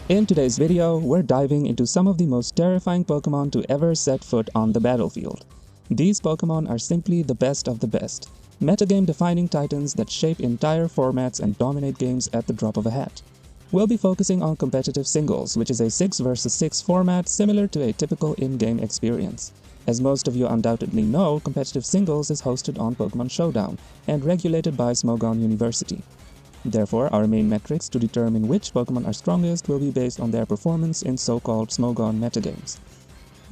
In today's video, we're diving into some of the most terrifying Pokemon to ever set foot on the battlefield. These Pokemon are simply the best of the best, metagame-defining titans that shape entire formats and dominate games at the drop of a hat. We'll be focusing on competitive singles, which is a 6 vs 6 format similar to a typical in-game experience. As most of you undoubtedly know, competitive singles is hosted on Pokemon Showdown and regulated by Smogon University. Therefore, our main metrics to determine which Pokemon are strongest will be based on their performance in so-called Smogon metagames.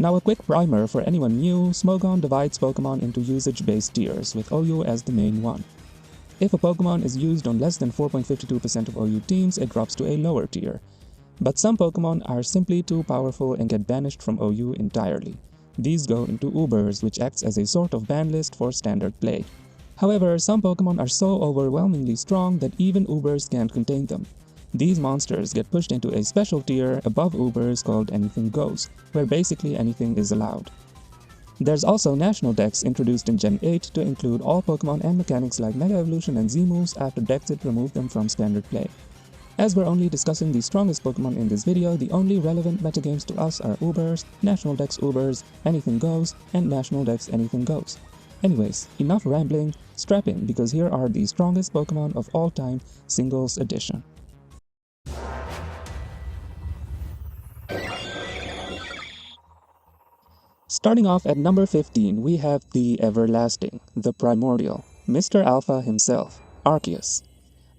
Now a quick primer for anyone new, Smogon divides Pokemon into usage-based tiers, with OU as the main one. If a Pokemon is used on less than 4.52% of OU teams, it drops to a lower tier. But some Pokemon are simply too powerful and get banished from OU entirely. These go into Ubers, which acts as a sort of ban list for standard play. However, some Pokemon are so overwhelmingly strong that even Ubers can't contain them. These monsters get pushed into a special tier above Ubers called Anything Goes, where basically anything is allowed. There's also National Dex introduced in Gen 8 to include all Pokemon and mechanics like Mega Evolution and Z-moves after Dexit removed them from standard play. As we're only discussing the strongest Pokemon in this video, the only relevant metagames to us are Ubers, National Dex Ubers, Anything Goes, and National Dex Anything Goes. Anyways, enough rambling, strap in because here are the strongest Pokemon of all time, Singles Edition. Starting off at number 15, we have the everlasting, the primordial, Mr. Alpha himself, Arceus.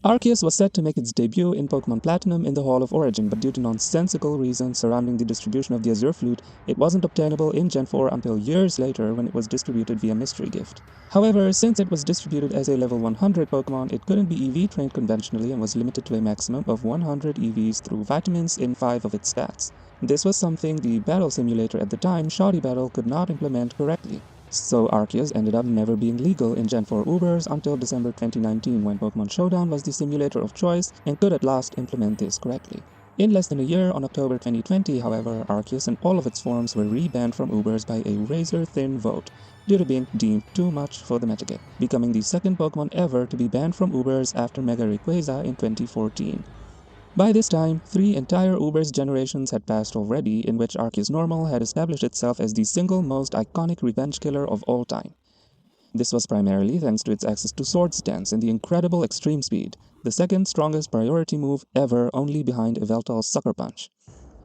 Arceus was set to make its debut in Pokemon Platinum in the Hall of Origin, but due to nonsensical reasons surrounding the distribution of the Azure Flute, it wasn't obtainable in Gen 4 until years later when it was distributed via Mystery Gift. However, since it was distributed as a level 100 Pokemon, it couldn't be EV trained conventionally and was limited to a maximum of 100 EVs through vitamins in 5 of its stats. This was something the battle simulator at the time, Shoddy Battle, could not implement correctly. So Arceus ended up never being legal in Gen 4 Ubers until December 2019 when Pokemon Showdown was the simulator of choice and could at last implement this correctly. In less than a year, on October 2020, however, Arceus and all of its forms were re-banned from Ubers by a razor-thin vote due to being deemed too much for the metagame, becoming the second Pokemon ever to be banned from Ubers after Mega Rayquaza in 2014. By this time, 3 entire Ubers generations had passed already, in which Arceus Normal had established itself as the single most iconic revenge killer of all time. This was primarily thanks to its access to Swords Dance and the incredible extreme speed, the second strongest priority move ever, only behind Yveltal's Sucker Punch.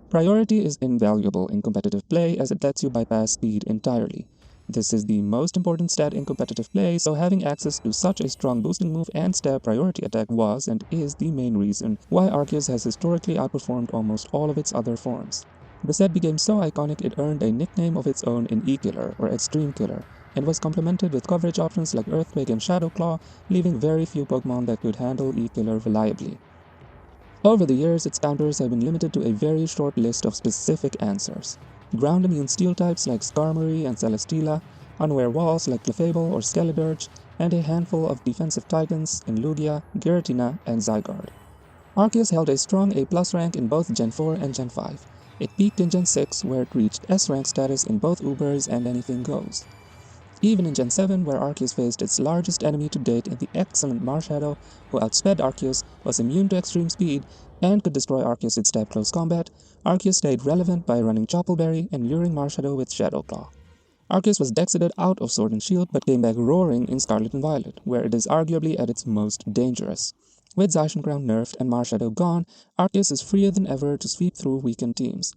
Priority is invaluable in competitive play as it lets you bypass speed entirely. This is the most important stat in competitive play, so having access to such a strong boosting move and stab priority attack was and is the main reason why Arceus has historically outperformed almost all of its other forms. The set became so iconic it earned a nickname of its own in E-Killer or Extreme Killer, and was complemented with coverage options like Earthquake and Shadow Claw, leaving very few Pokemon that could handle E-Killer reliably. Over the years, its counters have been limited to a very short list of specific answers. Ground immune steel types like Skarmory and Celesteela, unaware walls like Clefable or Skeledirge, and a handful of defensive titans in Lugia, Giratina, and Zygarde. Arceus held a strong A+ rank in both Gen 4 and Gen 5. It peaked in Gen 6 where it reached S rank status in both Ubers and Anything Goes. Even in Gen 7, where Arceus faced its largest enemy to date in the excellent Marshadow, who outsped Arceus, was immune to extreme speed, and could destroy Arceus with stab close combat, Arceus stayed relevant by running Choppleberry and luring Marshadow with Shadow Claw. Arceus was dexited out of Sword and Shield but came back roaring in Scarlet and Violet, where it is arguably at its most dangerous. With Zacian Crown nerfed and Marshadow gone, Arceus is freer than ever to sweep through weakened teams.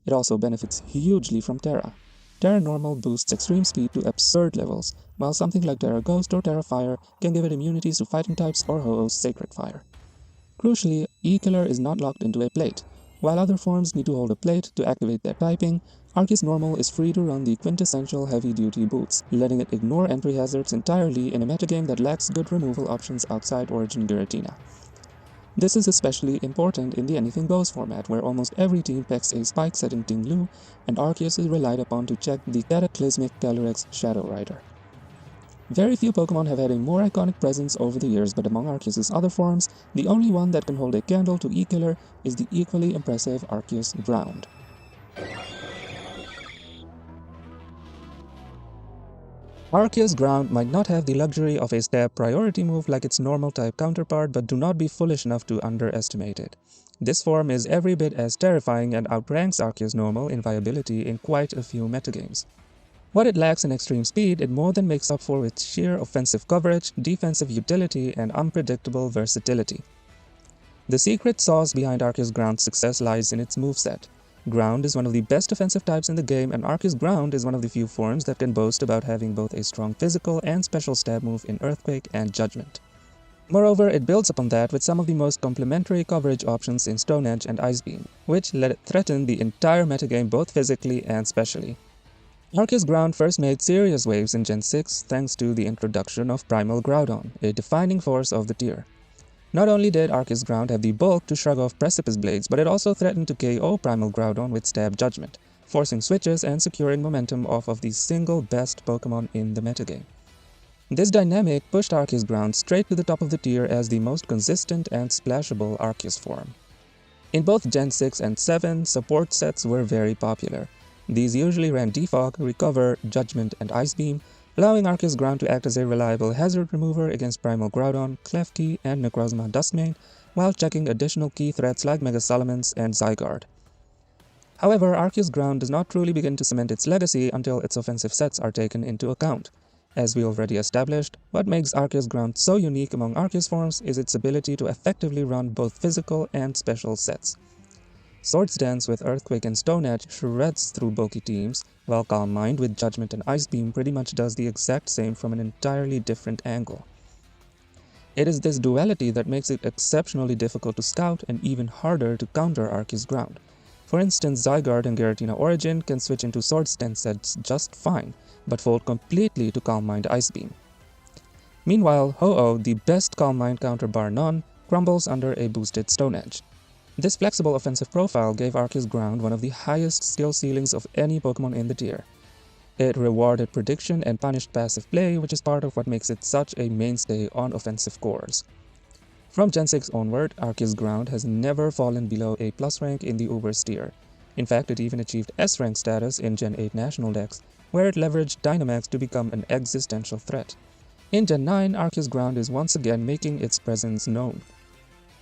It also benefits hugely from Terra. Terra Normal boosts extreme speed to absurd levels, while something like Terra Ghost or Terra Fire can give it immunities to fighting types or Ho-Oh's Sacred Fire. Crucially, E-Killer is not locked into a plate. While other forms need to hold a plate to activate their typing, Arceus Normal is free to run the quintessential heavy-duty boots, letting it ignore entry hazards entirely in a metagame that lacks good removal options outside Origin Giratina. This is especially important in the Anything Goes format, where almost every team pecks a spike-setting Ting-Lu, and Arceus is relied upon to check the cataclysmic Calyrex Shadow Rider. Very few Pokemon have had a more iconic presence over the years, but among Arceus' other forms, the only one that can hold a candle to E-Killer is the equally impressive Arceus Ground. Arceus Ground might not have the luxury of a stab priority move like its normal type counterpart, but do not be foolish enough to underestimate it. This form is every bit as terrifying and outranks Arceus normal in viability in quite a few metagames. What it lacks in extreme speed, it more than makes up for with sheer offensive coverage, defensive utility, and unpredictable versatility. The secret sauce behind Arceus Ground's success lies in its moveset. Ground is one of the best offensive types in the game, and Arceus Ground is one of the few forms that can boast about having both a strong physical and special stab move in Earthquake and Judgment. Moreover, it builds upon that with some of the most complementary coverage options in Stone Edge and Ice Beam, which let it threaten the entire metagame both physically and specially. Arceus Ground first made serious waves in Gen 6 thanks to the introduction of Primal Groudon, a defining force of the tier. Not only did Arceus Ground have the bulk to shrug off Precipice Blades, but it also threatened to KO Primal Groudon with Stab Judgment, forcing switches and securing momentum off of the single best Pokémon in the metagame. This dynamic pushed Arceus Ground straight to the top of the tier as the most consistent and splashable Arceus form. In both Gen 6 and 7, support sets were very popular. These usually ran Defog, Recover, Judgment, and Ice Beam, allowing Arceus Ground to act as a reliable hazard remover against Primal Groudon, Klefki, and Necrozma Duskmane, while checking additional key threats like Mega Salamence and Zygarde. However, Arceus Ground does not truly begin to cement its legacy until its offensive sets are taken into account. As we already established, what makes Arceus Ground so unique among Arceus forms is its ability to effectively run both physical and special sets. Swords Dance with Earthquake and Stone Edge shreds through bulky teams, while Calm Mind with Judgment and Ice Beam pretty much does the exact same from an entirely different angle. It is this duality that makes it exceptionally difficult to scout and even harder to counter Arceus Ground. For instance, Zygarde and Giratina Origin can switch into Swords Dance sets just fine, but fold completely to Calm Mind Ice Beam. Meanwhile, Ho-Oh, the best Calm Mind counter bar none, crumbles under a boosted Stone Edge. This flexible offensive profile gave Arceus Ground one of the highest skill ceilings of any Pokémon in the tier. It rewarded prediction and punished passive play, which is part of what makes it such a mainstay on offensive cores. From Gen 6 onward, Arceus Ground has never fallen below A+ rank in the Ubers tier. In fact, it even achieved S rank status in Gen 8 National Dex, where it leveraged Dynamax to become an existential threat. In Gen 9, Arceus Ground is once again making its presence known.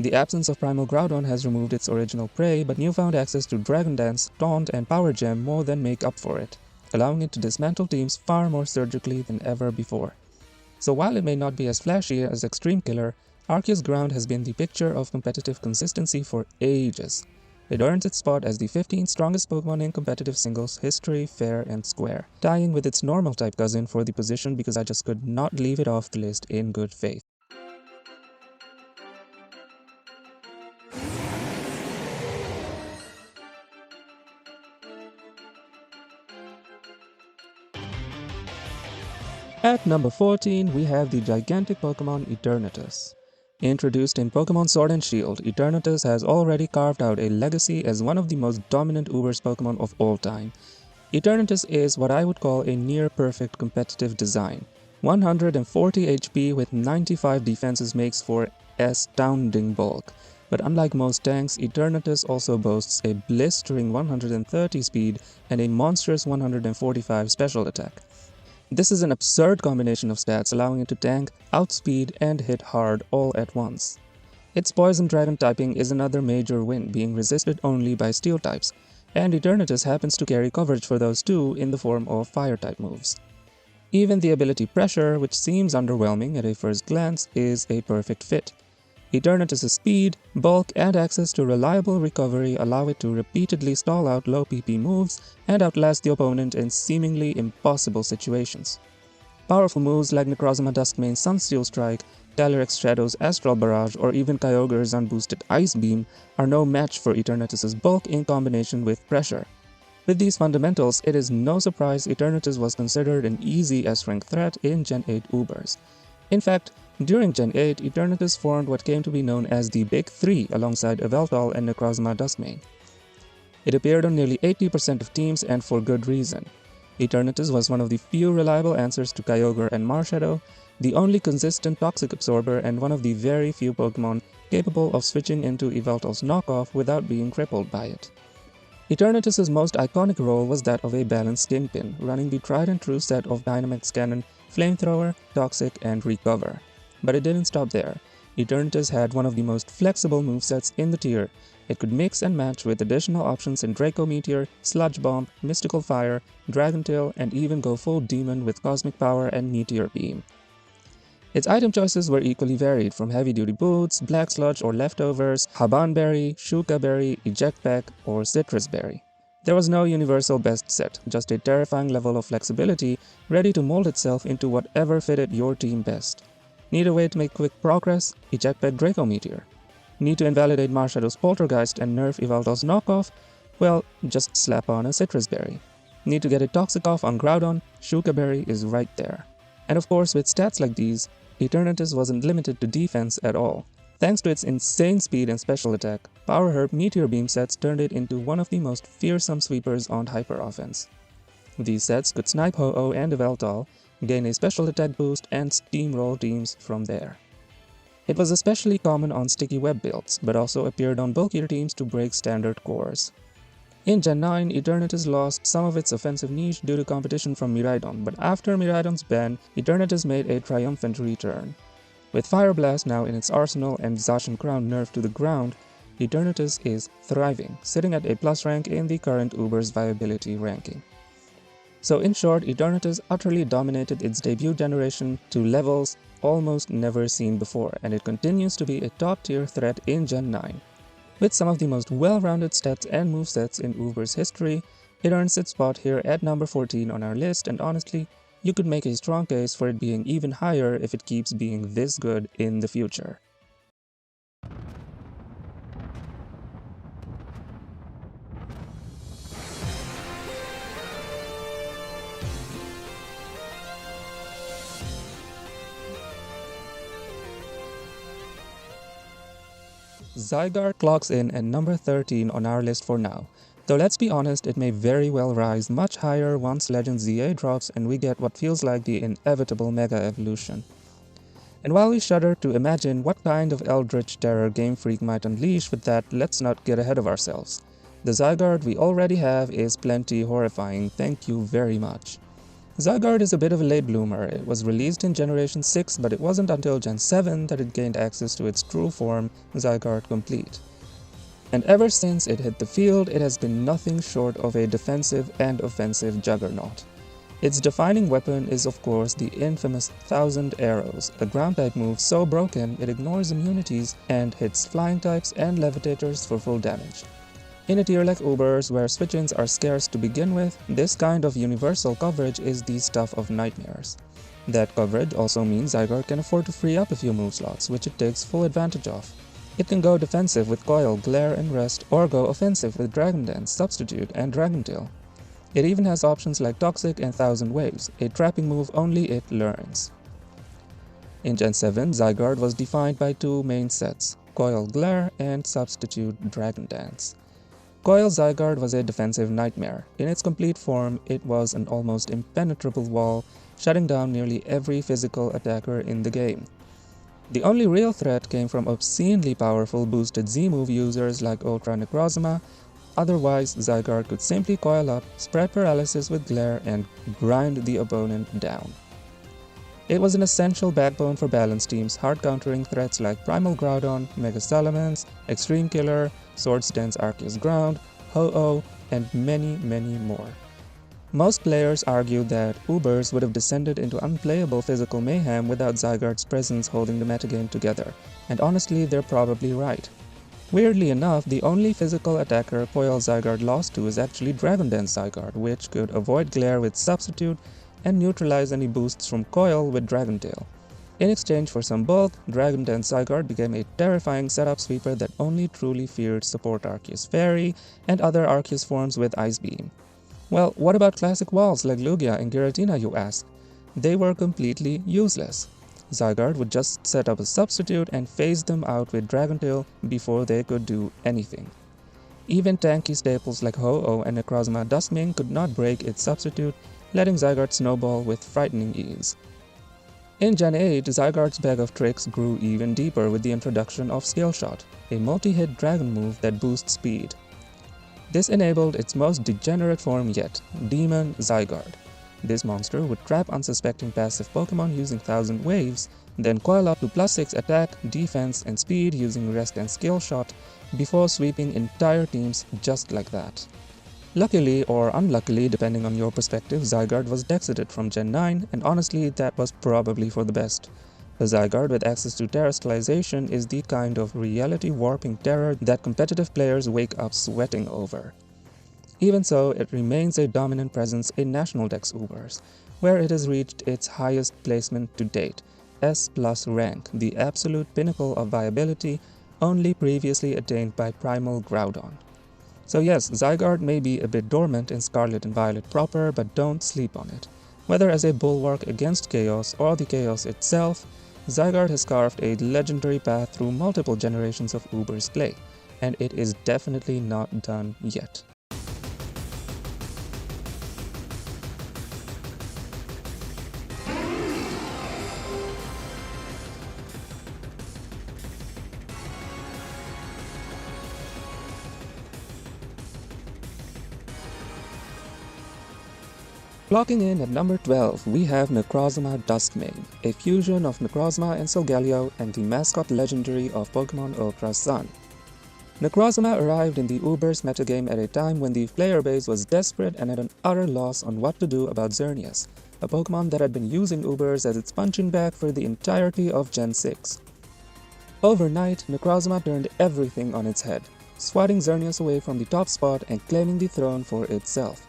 The absence of Primal Groudon has removed its original prey, but newfound access to Dragon Dance, Taunt, and Power Gem more than make up for it, allowing it to dismantle teams far more surgically than ever before. So while it may not be as flashy as Extreme Killer, Arceus Ground has been the picture of competitive consistency for ages. It earns its spot as the 15th strongest Pokémon in competitive singles history, fair and square, tying with its normal type cousin for the position because I just could not leave it off the list in good faith. At number 14, we have the gigantic Pokémon Eternatus. Introduced in Pokémon Sword and Shield, Eternatus has already carved out a legacy as one of the most dominant Ubers Pokémon of all time. Eternatus is what I would call a near-perfect competitive design. 140 HP with 95 defenses makes for astounding bulk, but unlike most tanks, Eternatus also boasts a blistering 130 speed and a monstrous 145 special attack. This is an absurd combination of stats allowing it to tank, outspeed, and hit hard all at once. Its Poison Dragon typing is another major win, being resisted only by Steel types, and Eternatus happens to carry coverage for those too in the form of Fire-type moves. Even the ability Pressure, which seems underwhelming at a first glance, is a perfect fit. Eternatus' speed, bulk, and access to reliable recovery allow it to repeatedly stall out low PP moves and outlast the opponent in seemingly impossible situations. Powerful moves like Necrozma Duskmane's Sunsteel Strike, Calyrex Shadow's Astral Barrage, or even Kyogre's unboosted Ice Beam are no match for Eternatus' bulk in combination with Pressure. With these fundamentals, it is no surprise Eternatus was considered an easy S-rank threat in Gen 8 Ubers. In fact, during Gen 8, Eternatus formed what came to be known as the Big Three alongside Yveltal and Necrozma Duskmane. It appeared on nearly 80% of teams and for good reason. Eternatus was one of the few reliable answers to Kyogre and Marshadow, the only consistent Toxic Absorber, and one of the very few Pokémon capable of switching into Yveltal's knockoff without being crippled by it. Eternatus' most iconic role was that of a balanced Kingpin, running the tried and true set of Dynamax Cannon, Flamethrower, Toxic, and Recover. But it didn't stop there. Eternatus had one of the most flexible movesets in the tier, It could mix and match with additional options in Draco Meteor, Sludge Bomb, Mystical Fire, Dragon Tail, and even go full Demon with Cosmic Power and Meteor Beam. Its item choices were equally varied, from heavy-duty boots, black sludge or leftovers, Haban Berry, Shuka Berry, Eject Pack, or Citrus Berry. There was no universal best set, just a terrifying level of flexibility ready to mold itself into whatever fitted your team best. Need a way to make quick progress? Eject Pack Draco Meteor. Need to invalidate Marshadow's Poltergeist and nerf Yveltal's knockoff? Well, just slap on a Citrus Berry. Need to get a Toxic off on Groudon? Shuka Berry is right there. And of course, with stats like these, Eternatus wasn't limited to defense at all. Thanks to its insane speed and special attack, Power Herb Meteor Beam sets turned it into one of the most fearsome sweepers on Hyper Offense. These sets could snipe Ho-Oh and Yveltal, gain a special attack boost, and steamroll teams from there. It was especially common on sticky web builds, but also appeared on bulkier teams to break standard cores. In Gen 9, Eternatus lost some of its offensive niche due to competition from Miraidon, but after Miraidon's ban, Eternatus made a triumphant return. With Fire Blast now in its arsenal and Zacian Crown nerfed to the ground, Eternatus is thriving, sitting at a plus rank in the current Uber's viability ranking. So in short, Eternatus utterly dominated its debut generation to levels almost never seen before, and it continues to be a top-tier threat in Gen 9. With some of the most well-rounded stats and movesets in Uber's history, it earns its spot here at number 14 on our list, and honestly, you could make a strong case for it being even higher if it keeps being this good in the future. Zygarde clocks in at number 13 on our list for now, though let's be honest, it may very well rise much higher once Legend ZA drops and we get what feels like the inevitable Mega Evolution. And while we shudder to imagine what kind of eldritch terror Game Freak might unleash with that, let's not get ahead of ourselves. The Zygarde we already have is plenty horrifying, thank you very much. Zygarde is a bit of a late bloomer. It was released in Generation 6, but it wasn't until Gen 7 that it gained access to its true form, Zygarde Complete. And ever since it hit the field, it has been nothing short of a defensive and offensive juggernaut. Its defining weapon is of course the infamous 1000 Arrows, a ground-type move so broken it ignores immunities and hits flying types and levitators for full damage. In a tier like Uber's, where switch-ins are scarce to begin with, this kind of universal coverage is the stuff of nightmares. That coverage also means Zygarde can afford to free up a few move slots, which it takes full advantage of. It can go defensive with Coil, Glare, and Rest, or go offensive with Dragon Dance, Substitute, and Dragon Tail. It even has options like Toxic and 1000 Waves, a trapping move only it learns. In Gen 7, Zygarde was defined by two main sets, Coil Glare and Substitute Dragon Dance. Coil Zygarde was a defensive nightmare. In its complete form, it was an almost impenetrable wall, shutting down nearly every physical attacker in the game. The only real threat came from obscenely powerful boosted Z-move users like Ultra Necrozma. Otherwise, Zygarde could simply coil up, spread paralysis with Glare, and grind the opponent down. It was an essential backbone for balance teams, hard-countering threats like Primal Groudon, Mega Salamence, Extreme Killer, Swords Dance Arceus Ground, Ho-Oh, and many more. Most players argue that Ubers would have descended into unplayable physical mayhem without Zygarde's presence holding the metagame together, and honestly, they're probably right. Weirdly enough, the only physical attacker Coil Zygarde lost to is actually Dragon Dance Zygarde, which could avoid Glare with Substitute and neutralize any boosts from Coil with Dragon Tail. In exchange for some bulk, Dragon Dance Zygarde became a terrifying setup sweeper that only truly feared support Arceus Fairy and other Arceus forms with Ice Beam. Well, what about classic walls like Lugia and Giratina, you ask? They were completely useless. Zygarde would just set up a substitute and phase them out with Dragon Tail before they could do anything. Even tanky staples like Ho-Oh and Necrozma Duskming could not break its substitute, letting Zygarde snowball with frightening ease. In Gen 8, Zygarde's bag of tricks grew even deeper with the introduction of Scale Shot, a multi-hit dragon move that boosts speed. This enabled its most degenerate form yet, Demon Zygarde. This monster would trap unsuspecting passive Pokémon using 1000 Waves, then coil up to +6 attack, defense, and speed using rest and skill shot before sweeping entire teams just like that. Luckily or unluckily, depending on your perspective, Zygarde was dexited from Gen 9, and honestly that was probably for the best. A Zygarde with access to terrestrialization is the kind of reality warping terror that competitive players wake up sweating over. Even so, it remains a dominant presence in National Dex Ubers, where it has reached its highest placement to date, S+ rank, the absolute pinnacle of viability, only previously attained by Primal Groudon. So yes, Zygarde may be a bit dormant in Scarlet and Violet proper, but don't sleep on it. Whether as a bulwark against chaos or the chaos itself, Zygarde has carved a legendary path through multiple generations of Uber's play, and it is definitely not done yet. Clocking in at number 12, we have Necrozma Dusk, a fusion of Necrozma and Solgaleo and the mascot legendary of Pokémon Ultra Sun. Necrozma arrived in the Ubers metagame at a time when the player base was desperate and at an utter loss on what to do about Xerneas, a Pokémon that had been using Ubers as its punching bag for the entirety of Gen 6. Overnight, Necrozma turned everything on its head, swatting Xerneas away from the top spot and claiming the throne for itself.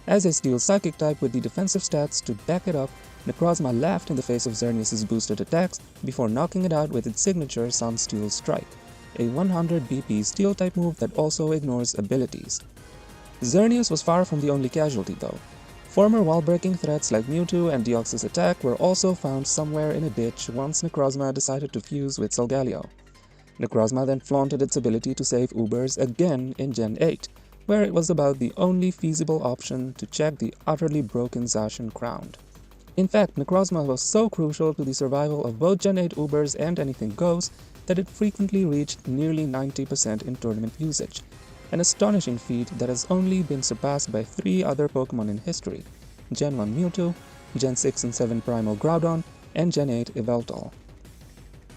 As a Steel Psychic type with the defensive stats to back it up, Necrozma laughed in the face of Xerneas' boosted attacks before knocking it out with its signature Sunsteel Strike, a 100 BP Steel type move that also ignores abilities. Xerneas was far from the only casualty though. Former wall-breaking threats like Mewtwo and Deoxys attack were also found somewhere in a ditch once Necrozma decided to fuse with Solgaleo. Necrozma then flaunted its ability to save Ubers again in Gen 8, where it was about the only feasible option to check the utterly broken Zacian crown. In fact, Necrozma was so crucial to the survival of both Gen 8 Ubers and Anything Goes that it frequently reached nearly 90% in tournament usage, an astonishing feat that has only been surpassed by 3 other Pokémon in history: Gen 1 Mewtwo, Gen 6 and 7 Primal Groudon, and Gen 8 Yveltal.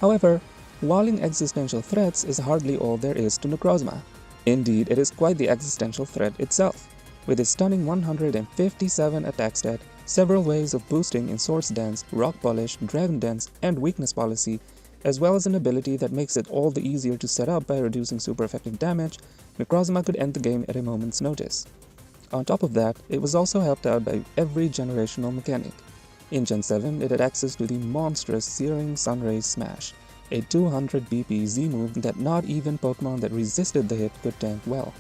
However, walling existential threats is hardly all there is to Necrozma. Indeed, it is quite the existential threat itself. With its stunning 157 attack stat, several ways of boosting in Swords Dance, Rock Polish, Dragon Dance, and Weakness Policy, as well as an ability that makes it all the easier to set up by reducing super effective damage, Necrozma could end the game at a moment's notice. On top of that, it was also helped out by every generational mechanic. In Gen 7, it had access to the monstrous Searing Sunray Smash, a 200 BP Z move that not even Pokémon that resisted the hit could tank well.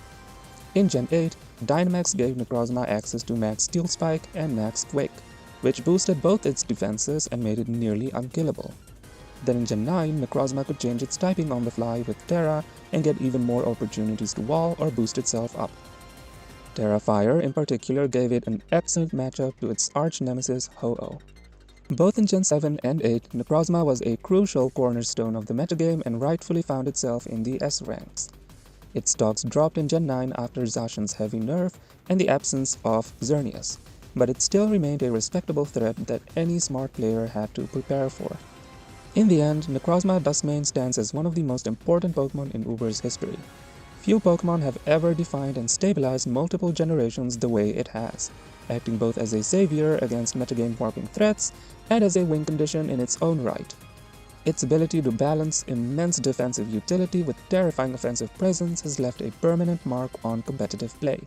In Gen 8, Dynamax gave Necrozma access to Max Steel Spike and Max Quake, which boosted both its defenses and made it nearly unkillable. Then in Gen 9, Necrozma could change its typing on the fly with Terra and get even more opportunities to wall or boost itself up. Terra Fire in particular gave it an excellent matchup to its arch-nemesis Ho-Oh. Both in Gen 7 and 8, Necrozma was a crucial cornerstone of the metagame and rightfully found itself in the S ranks. Its stocks dropped in Gen 9 after Zacian's heavy nerf and the absence of Xerneas, but it still remained a respectable threat that any smart player had to prepare for. In the end, Necrozma Duskmane stands as one of the most important Pokémon in Uber's history. Few Pokémon have ever defined and stabilized multiple generations the way it has, acting both as a savior against metagame warping threats and as a win condition in its own right. Its ability to balance immense defensive utility with terrifying offensive presence has left a permanent mark on competitive play.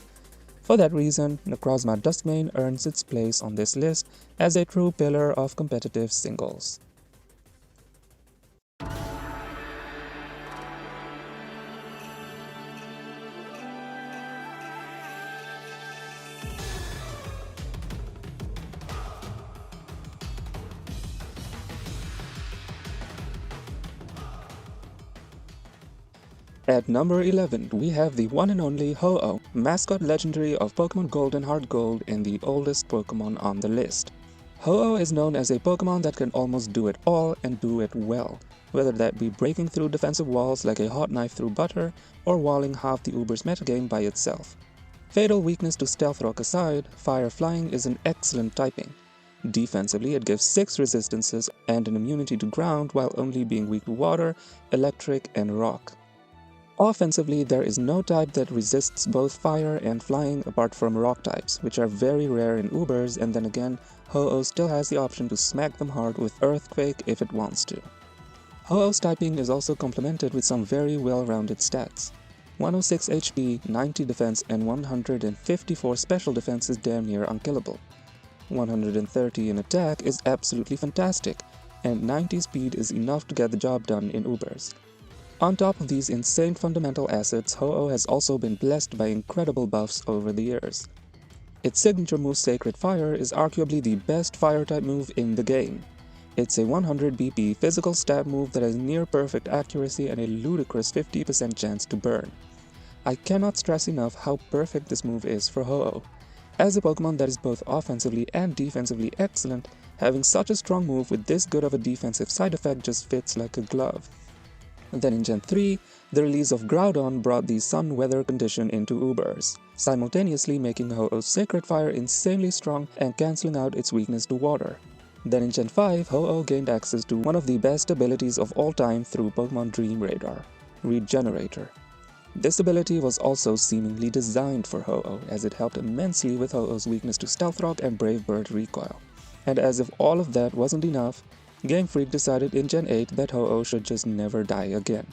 For that reason, Necrozma Duskmane earns its place on this list as a true pillar of competitive singles. At number 11, we have the one and only Ho-Oh, mascot legendary of Pokémon Gold and Heart Gold and the oldest Pokémon on the list. Ho-Oh is known as a Pokémon that can almost do it all and do it well, whether that be breaking through defensive walls like a hot knife through butter or walling half the Uber's metagame by itself. Fatal weakness to Stealth Rock aside, Fire Flying is an excellent typing. Defensively, it gives 6 resistances and an immunity to ground while only being weak to water, electric, and rock. Offensively, there is no type that resists both fire and flying apart from rock types, which are very rare in Ubers, and then again, Ho-Oh still has the option to smack them hard with Earthquake if it wants to. Ho-Oh's typing is also complemented with some very well-rounded stats. 106 HP, 90 defense, and 154 special defense is damn near unkillable. 130 in attack is absolutely fantastic, and 90 speed is enough to get the job done in Ubers. On top of these insane fundamental assets, Ho-Oh has also been blessed by incredible buffs over the years. Its signature move Sacred Fire is arguably the best fire-type move in the game. It's a 100 BP physical stab move that has near-perfect accuracy and a ludicrous 50% chance to burn. I cannot stress enough how perfect this move is for Ho-Oh. As a Pokemon that is both offensively and defensively excellent, having such a strong move with this good of a defensive side effect just fits like a glove. Then in Gen 3, the release of Groudon brought the sun weather condition into Ubers, simultaneously making Ho-Oh's Sacred Fire insanely strong and cancelling out its weakness to water. Then in Gen 5, Ho-Oh gained access to one of the best abilities of all time through Pokemon Dream Radar, Regenerator. This ability was also seemingly designed for Ho-Oh, as it helped immensely with Ho-Oh's weakness to Stealth Rock and Brave Bird recoil. And as if all of that wasn't enough, Game Freak decided in Gen 8 that Ho-Oh should just never die again.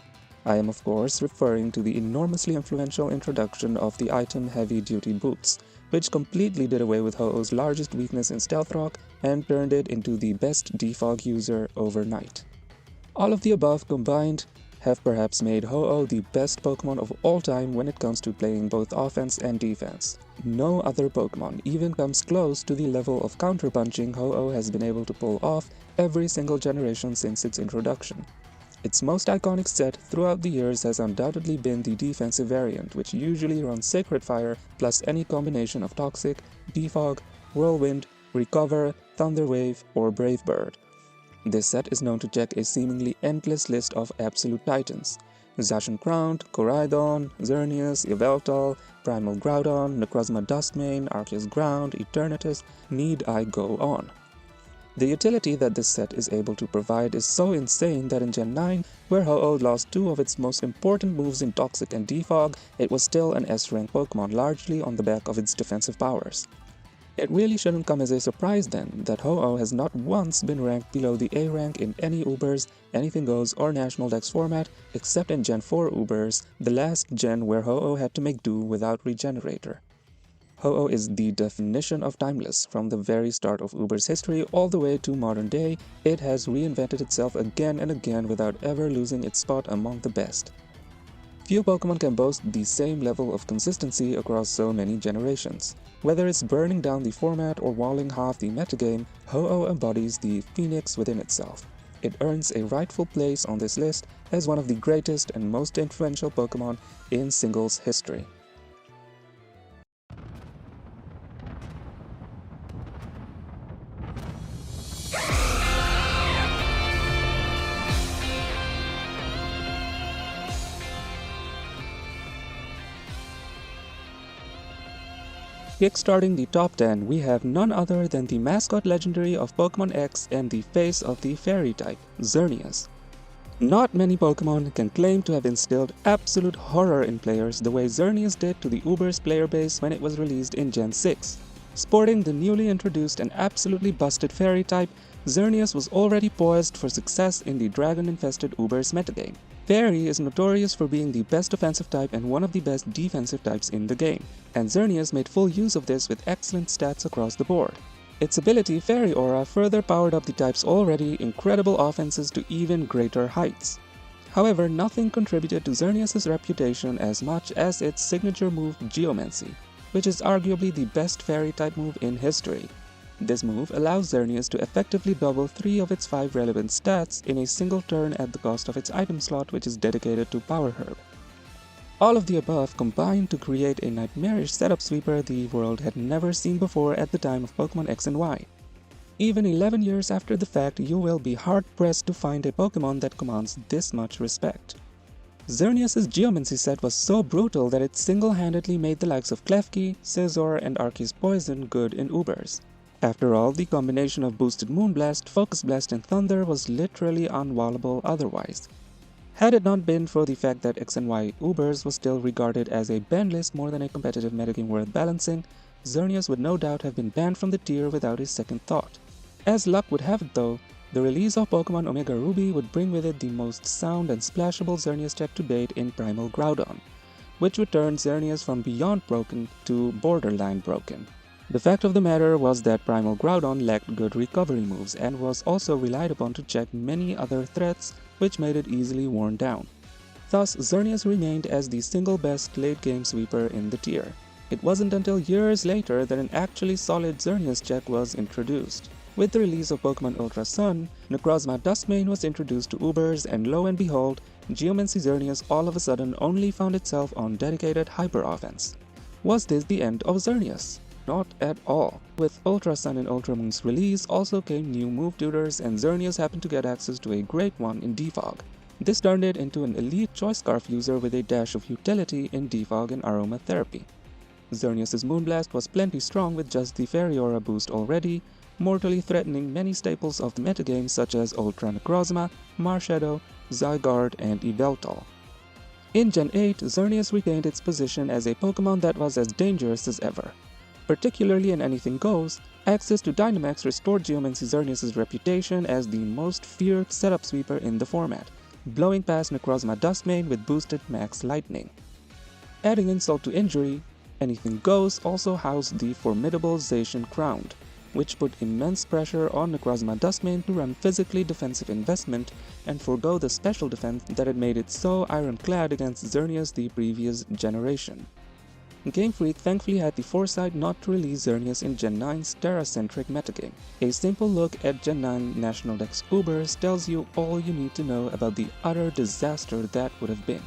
I am of course referring to the enormously influential introduction of the item Heavy Duty Boots, which completely did away with Ho-Oh's largest weakness in Stealth Rock and turned it into the best defog user overnight. All of the above combined have perhaps made Ho-Oh the best Pokemon of all time when it comes to playing both offense and defense. No other Pokemon even comes close to the level of counterpunching Ho-Oh has been able to pull off every single generation since its introduction. Its most iconic set throughout the years has undoubtedly been the defensive variant, which usually runs Sacred Fire plus any combination of Toxic, Defog, Whirlwind, Recover, Thunder Wave, or Brave Bird. This set is known to check a seemingly endless list of absolute titans: Zacian Crowned, Koraidon, Xerneas, Yveltal, Primal Groudon, Necrozma Duskmane, Arceus Ground, Eternatus, need I go on. The utility that this set is able to provide is so insane that in Gen 9, where Ho-Oh lost 2 of its most important moves in Toxic and Defog, it was still an S-rank Pokemon largely on the back of its defensive powers. It really shouldn't come as a surprise then that Ho-Oh has not once been ranked below the A rank in any Ubers, Anything Goes, or National Dex format except in Gen 4 Ubers, the last gen where Ho-Oh had to make do without Regenerator. Ho-Oh is the definition of timeless. From the very start of Uber's history all the way to modern day, it has reinvented itself again and again without ever losing its spot among the best. Few Pokemon can boast the same level of consistency across so many generations. Whether it's burning down the format or walling half the metagame, Ho-Oh embodies the phoenix within itself. It earns a rightful place on this list as one of the greatest and most influential Pokemon in singles history. Kickstarting the top 10, we have none other than the mascot legendary of Pokemon X and the face of the fairy type, Xerneas. Not many Pokemon can claim to have instilled absolute horror in players the way Xerneas did to the Uber's player base when it was released in Gen 6. Sporting the newly introduced and absolutely busted fairy type, Xerneas was already poised for success in the dragon-infested Uber's metagame. Fairy is notorious for being the best offensive type and one of the best defensive types in the game, and Xerneas made full use of this with excellent stats across the board. Its ability, Fairy Aura, further powered up the type's already incredible offenses to even greater heights. However, nothing contributed to Xerneas' reputation as much as its signature move Geomancy, which is arguably the best fairy type move in history. This move allows Xerneas to effectively double 3 of its 5 relevant stats in a single turn at the cost of its item slot, which is dedicated to Power Herb. All of the above combined to create a nightmarish setup sweeper the world had never seen before at the time of Pokemon X and Y. Even 11 years after the fact, you will be hard-pressed to find a Pokemon that commands this much respect. Xerneas' Geomancy set was so brutal that it single-handedly made the likes of Klefki, Scizor, and Arceus Poison good in Ubers. After all, the combination of boosted Moonblast, Focus Blast and Thunder was literally unwallable otherwise. Had it not been for the fact that X and Y Ubers was still regarded as a ban list more than a competitive metagame worth balancing, Xerneas would no doubt have been banned from the tier without a second thought. As luck would have it though, the release of Pokemon Omega Ruby would bring with it the most sound and splashable Xerneas tech to date in Primal Groudon, which would turn Xerneas from beyond broken to borderline broken. The fact of the matter was that Primal Groudon lacked good recovery moves and was also relied upon to check many other threats, which made it easily worn down. Thus, Xerneas remained as the single best late-game sweeper in the tier. It wasn't until years later that an actually solid Xerneas check was introduced. With the release of Pokemon Ultra Sun, Necrozma Duskmane was introduced to Ubers, and lo and behold, Geomancy Xerneas all of a sudden only found itself on dedicated hyper offense. Was this the end of Xerneas? Not at all. With Ultra Sun and Ultra Moon's release also came new move tutors, and Xerneas happened to get access to a great one in Defog. This turned it into an elite Choice Scarf user with a dash of utility in Defog and Aromatherapy. Xerneas' Moonblast was plenty strong with just the Fairy Aura boost already, mortally threatening many staples of the metagame such as Ultra Necrozma, Marshadow, Zygarde, and Yveltal. In Gen 8, Xerneas regained its position as a Pokemon that was as dangerous as ever. Particularly in Anything Goes, access to Dynamax restored Geomancy Xerneas' reputation as the most feared setup sweeper in the format, blowing past Necrozma Duskmane with boosted Max Lightning. Adding insult to injury, Anything Goes also housed the formidable Zacian Crowned, which put immense pressure on Necrozma Duskmane to run physically defensive investment and forego the special defense that had made it so ironclad against Xerneas the previous generation. Game Freak thankfully had the foresight not to release Xerneas in Gen 9's Terra-centric metagame. A simple look at Gen 9 National Dex Ubers tells you all you need to know about the utter disaster that would have been.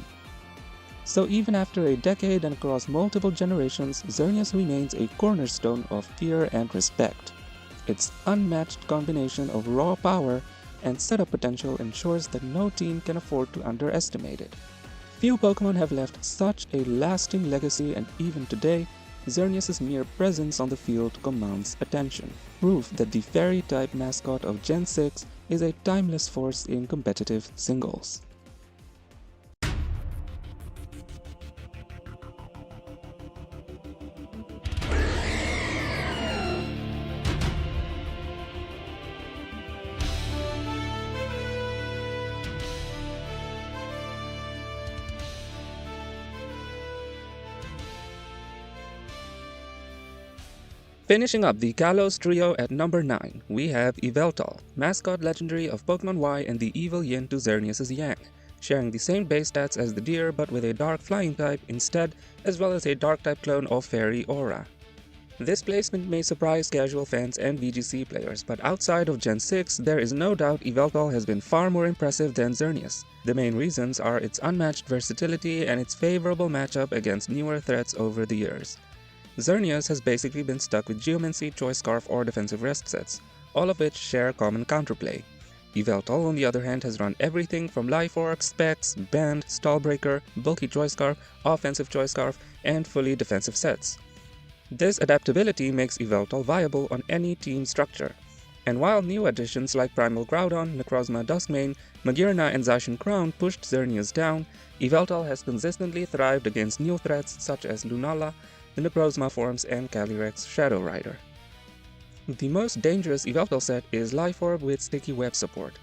So even after a decade and across multiple generations, Xerneas remains a cornerstone of fear and respect. Its unmatched combination of raw power and setup potential ensures that no team can afford to underestimate it. Few Pokemon have left such a lasting legacy, and even today, Xerneas' mere presence on the field commands attention. Proof that the fairy-type mascot of Gen 6 is a timeless force in competitive singles. Finishing up the Kalos trio at number 9, we have Yveltal, mascot legendary of Pokemon Y and the evil yin to Xerneas' yang, sharing the same base stats as the deer but with a dark flying type instead, as well as a dark type clone of Fairy Aura. This placement may surprise casual fans and VGC players, but outside of Gen 6, there is no doubt Yveltal has been far more impressive than Xerneas. The main reasons are its unmatched versatility and its favorable matchup against newer threats over the years. Xerneas has basically been stuck with Geomancy, Choice Scarf, or defensive rest sets, all of which share common counterplay. Yveltal, on the other hand, has run everything from Life Orb, Specs, Band, Stallbreaker, Bulky Choice Scarf, Offensive Choice Scarf, and fully defensive sets. This adaptability makes Yveltal viable on any team structure. And while new additions like Primal Groudon, Necrozma Duskmane, Magearna, and Zacian Crown pushed Xerneas down, Yveltal has consistently thrived against new threats such as Lunala, the Necrozma forms, and Calyrex Shadow Rider. The most dangerous Yveltal set is Life Orb with Sticky Web support.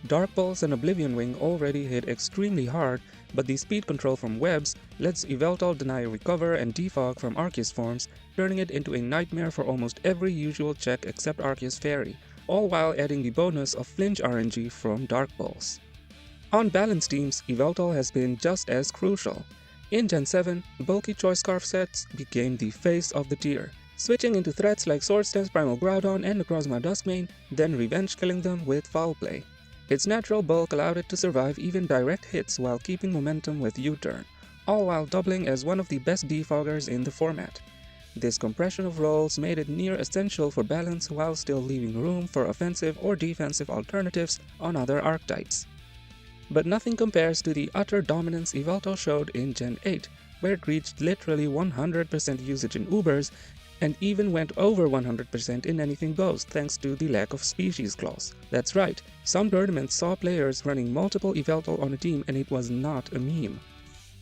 Dark Pulse and Oblivion Wing already hit extremely hard, but the speed control from webs lets Yveltal deny recover and defog from Arceus forms, turning it into a nightmare for almost every usual check except Arceus Fairy, all while adding the bonus of flinch RNG from Dark Pulse. On balance teams, Yveltal has been just as crucial. In Gen 7, bulky Choice Scarf sets became the face of the tier, switching into threats like Swords Dance Primal Groudon and Necrozma Duskmane, then revenge killing them with Foul Play. Its natural bulk allowed it to survive even direct hits while keeping momentum with U-turn, all while doubling as one of the best defoggers in the format. This compression of roles made it near essential for balance while still leaving room for offensive or defensive alternatives on other archetypes. But nothing compares to the utter dominance Yveltal showed in Gen 8, where it reached literally 100% usage in Ubers and even went over 100% in Anything Goes thanks to the lack of species clause. That's right, some tournaments saw players running multiple Yveltal on a team and it was not a meme.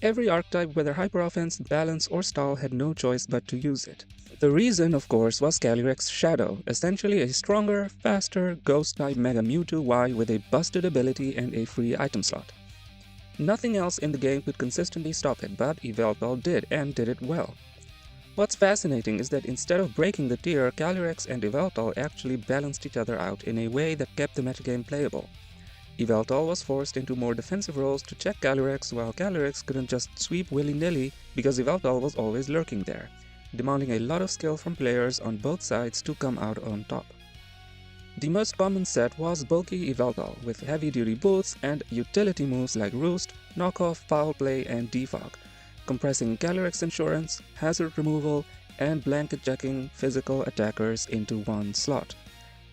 Every archetype, whether hyper offense, balance, or stall, had no choice but to use it. The reason, of course, was Calyrex Shadow, essentially a stronger, faster, ghost-type Mega Mewtwo Y with a busted ability and a free item slot. Nothing else in the game could consistently stop it, but Yveltal did, and did it well. What's fascinating is that instead of breaking the tier, Calyrex and Yveltal actually balanced each other out in a way that kept the metagame playable. Yveltal was forced into more defensive roles to check Calyrex, while Calyrex couldn't just sweep willy-nilly because Yveltal was always lurking there, demanding a lot of skill from players on both sides to come out on top. The most common set was bulky Yveltal, with heavy-duty boots and utility moves like Roost, Knockoff, Foul Play, and Defog, compressing Calyrex insurance, hazard removal, and blanket checking physical attackers into one slot.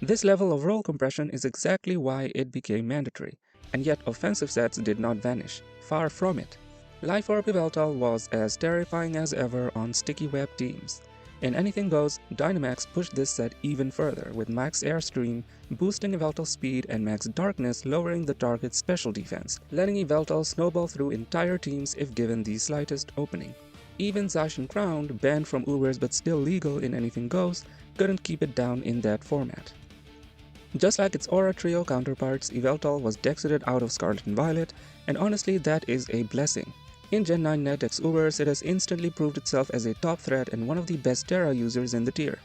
This level of role compression is exactly why it became mandatory, and yet offensive sets did not vanish, far from it. Life Orb Yveltal was as terrifying as ever on sticky web teams. In Anything Goes, Dynamax pushed this set even further, with Max Airstream boosting Yveltal's speed and Max Darkness lowering the target's special defense, letting Yveltal snowball through entire teams if given the slightest opening. Even Zacian Crowned, banned from Ubers but still legal in Anything Goes, couldn't keep it down in that format. Just like its Aura Trio counterparts, Yveltal was dexited out of Scarlet and Violet, and honestly that is a blessing. In Gen 9 Net X Ubers, it has instantly proved itself as a top threat and one of the best Terra users in the tier.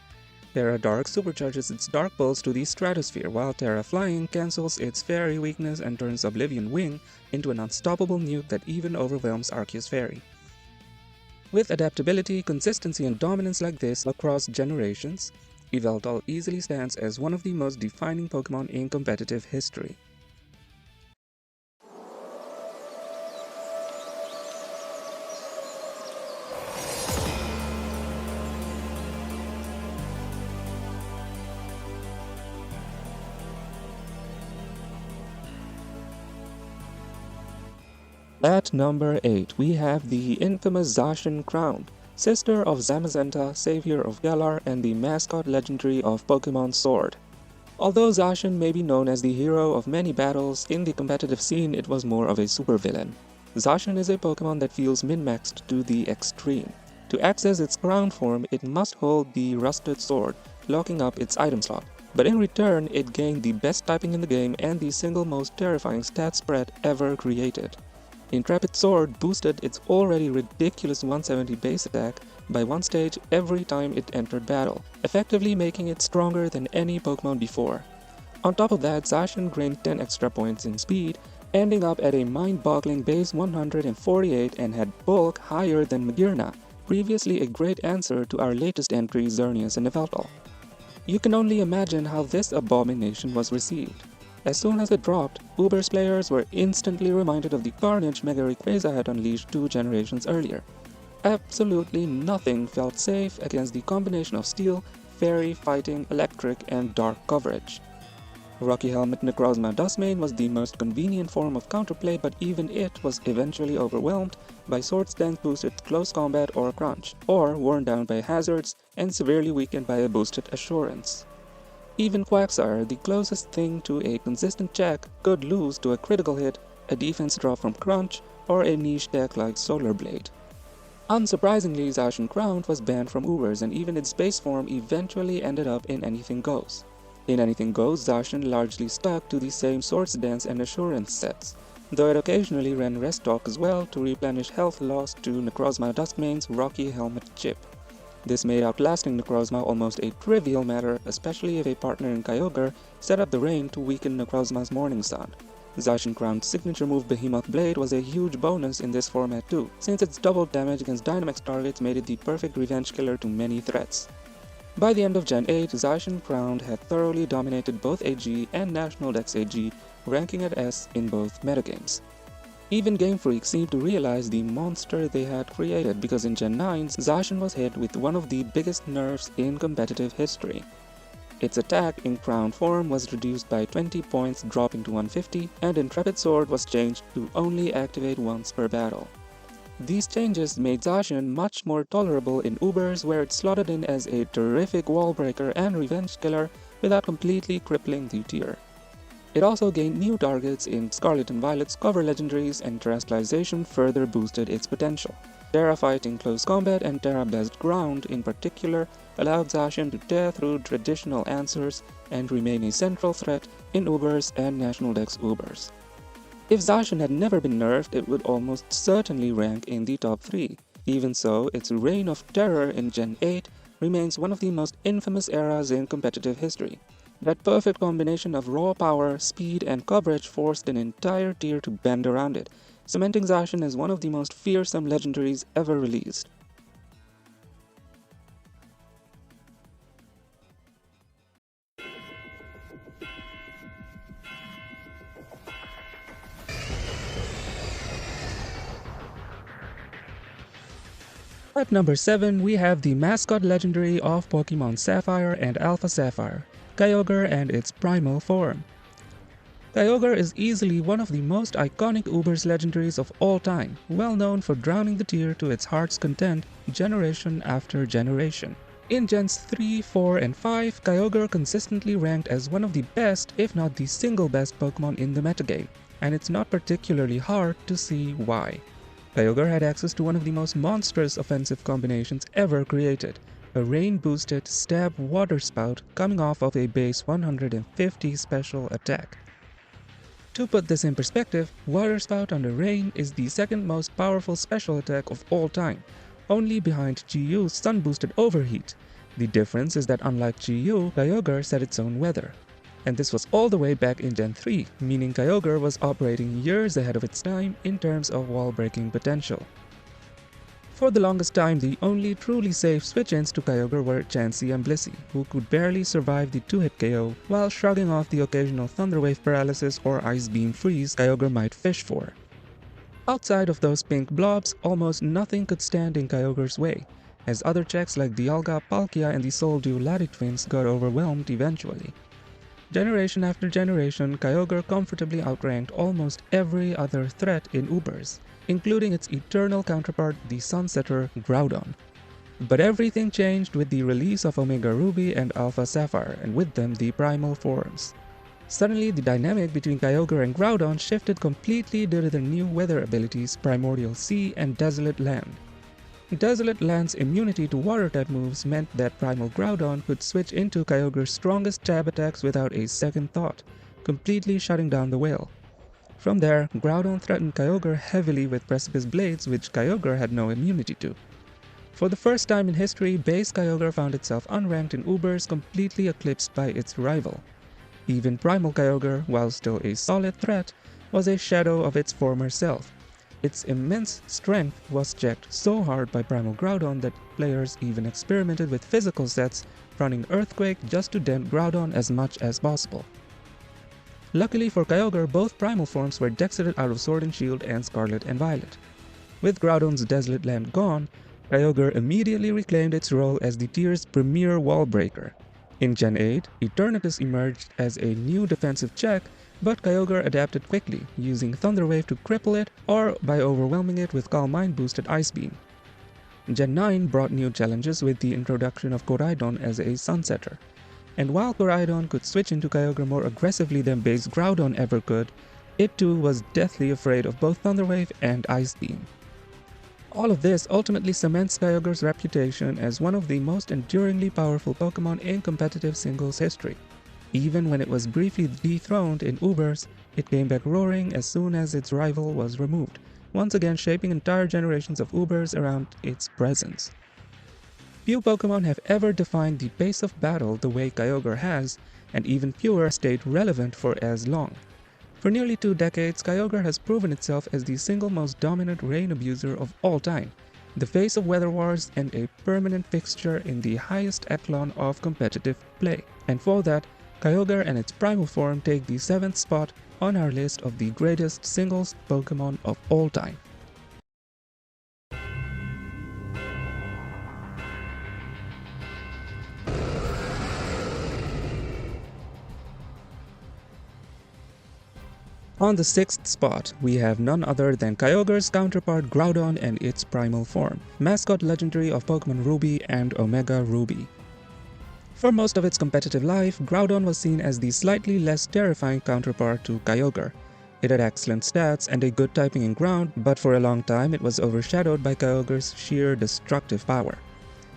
Terra Dark supercharges its Dark Pulse to the stratosphere, while Terra Flying cancels its Fairy weakness and turns Oblivion Wing into an unstoppable nuke that even overwhelms Arceus Fairy. With adaptability, consistency, and dominance like this across generations, Yveltal easily stands as one of the most defining Pokémon in competitive history. At number 8, we have the infamous Zacian Crowned, sister of Zamazenta, savior of Galar, and the mascot legendary of Pokémon Sword. Although Zacian may be known as the hero of many battles, in the competitive scene it was more of a supervillain. Zacian is a Pokémon that feels min-maxed to the extreme. To access its crown form, it must hold the rusted sword, locking up its item slot. But in return, it gained the best typing in the game and the single most terrifying stat spread ever created. Intrepid Sword boosted its already ridiculous 170 base attack by one stage every time it entered battle, effectively making it stronger than any Pokémon before. On top of that, Zacian gained 10 extra points in speed, ending up at a mind-boggling base 148 and had bulk higher than Magearna, previously a great answer to our latest entry Xerneas and Yveltal. You can only imagine how this abomination was received. As soon as it dropped, Ubers players were instantly reminded of the carnage Mega Rayquaza had unleashed 2 generations earlier. Absolutely nothing felt safe against the combination of Steel, Fairy, Fighting, Electric, and Dark coverage. Rocky Helmet Necrozma Dustmane was the most convenient form of counterplay, but even it was eventually overwhelmed by Swords Dance boosted Close Combat or Crunch, or worn down by hazards and severely weakened by a boosted Assurance. Even Quagsire, the closest thing to a consistent check, could lose to a critical hit, a defense drop from Crunch, or a niche deck like Solar Blade. Unsurprisingly, Zacian Crowned was banned from Ubers, and even its base form eventually ended up in Anything Goes. In Anything Goes, Zacian largely stuck to the same Swords Dance and Assurance sets, though it occasionally ran Rest Talk as well to replenish health lost to Necrozma Duskmane's Rocky Helmet chip. This made outlasting Necrozma almost a trivial matter, especially if a partner in Kyogre set up the rain to weaken Necrozma's Morning Sun. Zacian Crown's signature move Behemoth Blade was a huge bonus in this format too, since its double damage against Dynamax targets made it the perfect revenge killer to many threats. By the end of Gen 8, Zacian Crowned had thoroughly dominated both AG and National Dex AG, ranking at S in both metagames. Even Game Freak seemed to realize the monster they had created, because in Gen 9, Zacian was hit with one of the biggest nerfs in competitive history. Its attack in Crown form was reduced by 20 points, dropping to 150, and Intrepid Sword was changed to only activate once per battle. These changes made Zacian much more tolerable in Ubers, where it slotted in as a terrific wall breaker and revenge killer without completely crippling the tier. It also gained new targets in Scarlet and Violet's cover legendaries, and terrestrialization further boosted its potential. Terra Fight in close combat and Terra-based ground in particular allowed Zacian to tear through traditional answers and remain a central threat in Ubers and National Dex Ubers. If Zacian had never been nerfed, it would almost certainly rank in the top 3. Even so, its reign of terror in Gen 8 remains one of the most infamous eras in competitive history. That perfect combination of raw power, speed, and coverage forced an entire tier to bend around it, cementing Zacian as one of the most fearsome legendaries ever released. At number 7, we have the mascot legendary of Pokémon Sapphire and Alpha Sapphire, Kyogre and its Primal form. Kyogre is easily one of the most iconic Ubers legendaries of all time, well known for drowning the tier to its heart's content generation after generation. In Gens 3, 4, and 5, Kyogre consistently ranked as one of the best, if not the single best Pokemon in the metagame, and it's not particularly hard to see why. Kyogre had access to one of the most monstrous offensive combinations ever created, a rain-boosted stab water spout coming off of a base 150 special attack. To put this in perspective, water spout under rain is the second most powerful special attack of all time, only behind GU's sun-boosted overheat. The difference is that unlike GU, Kyogre set its own weather. And this was all the way back in Gen 3, meaning Kyogre was operating years ahead of its time in terms of wall-breaking potential. For the longest time, the only truly safe switch-ins to Kyogre were Chansey and Blissey, who could barely survive the 2-hit KO while shrugging off the occasional Thunder Wave paralysis or Ice Beam freeze Kyogre might fish for. Outside of those pink blobs, almost nothing could stand in Kyogre's way, as other checks like Dialga, Palkia, and the Soul Dew Lati twins got overwhelmed eventually. Generation after generation, Kyogre comfortably outranked almost every other threat in Ubers, including its eternal counterpart, the Sunsetter Groudon. But everything changed with the release of Omega Ruby and Alpha Sapphire, and with them the Primal forms. Suddenly, the dynamic between Kyogre and Groudon shifted completely due to their new weather abilities, Primordial Sea and Desolate Land. Desolate Land's immunity to water-type moves meant that Primal Groudon could switch into Kyogre's strongest stab attacks without a second thought, completely shutting down the whale. From there, Groudon threatened Kyogre heavily with Precipice Blades, which Kyogre had no immunity to. For the first time in history, base Kyogre found itself unranked in Ubers, completely eclipsed by its rival. Even Primal Kyogre, while still a solid threat, was a shadow of its former self. Its immense strength was checked so hard by Primal Groudon that players even experimented with physical sets, running Earthquake just to dent Groudon as much as possible. Luckily for Kyogre, both Primal forms were dexeted out of Sword and Shield and Scarlet and Violet. With Groudon's Desolate Land gone, Kyogre immediately reclaimed its role as the tier's premier wall breaker. In Gen 8, Eternatus emerged as a new defensive check, but Kyogre adapted quickly, using Thunder Wave to cripple it or by overwhelming it with Calm Mind boosted Ice Beam. Gen 9 brought new challenges with the introduction of Koraidon as a Sunsetter. And while Koraidon could switch into Kyogre more aggressively than base Groudon ever could, it too was deathly afraid of both Thunder Wave and Ice Beam. All of this ultimately cements Kyogre's reputation as one of the most enduringly powerful Pokemon in competitive singles history. Even when it was briefly dethroned in Ubers, it came back roaring as soon as its rival was removed, once again shaping entire generations of Ubers around its presence. Few Pokemon have ever defined the pace of battle the way Kyogre has, and even fewer stayed relevant for as long. For nearly 2 decades, Kyogre has proven itself as the single most dominant rain abuser of all time, the face of weather wars and a permanent fixture in the highest echelon of competitive play. And for that, Kyogre and its Primal form take the 7th spot on our list of the greatest singles Pokemon of all time. On the 6th spot, we have none other than Kyogre's counterpart Groudon and its primal form, mascot legendary of Pokemon Ruby and Omega Ruby. For most of its competitive life, Groudon was seen as the slightly less terrifying counterpart to Kyogre. It had excellent stats and a good typing in ground, but for a long time it was overshadowed by Kyogre's sheer destructive power.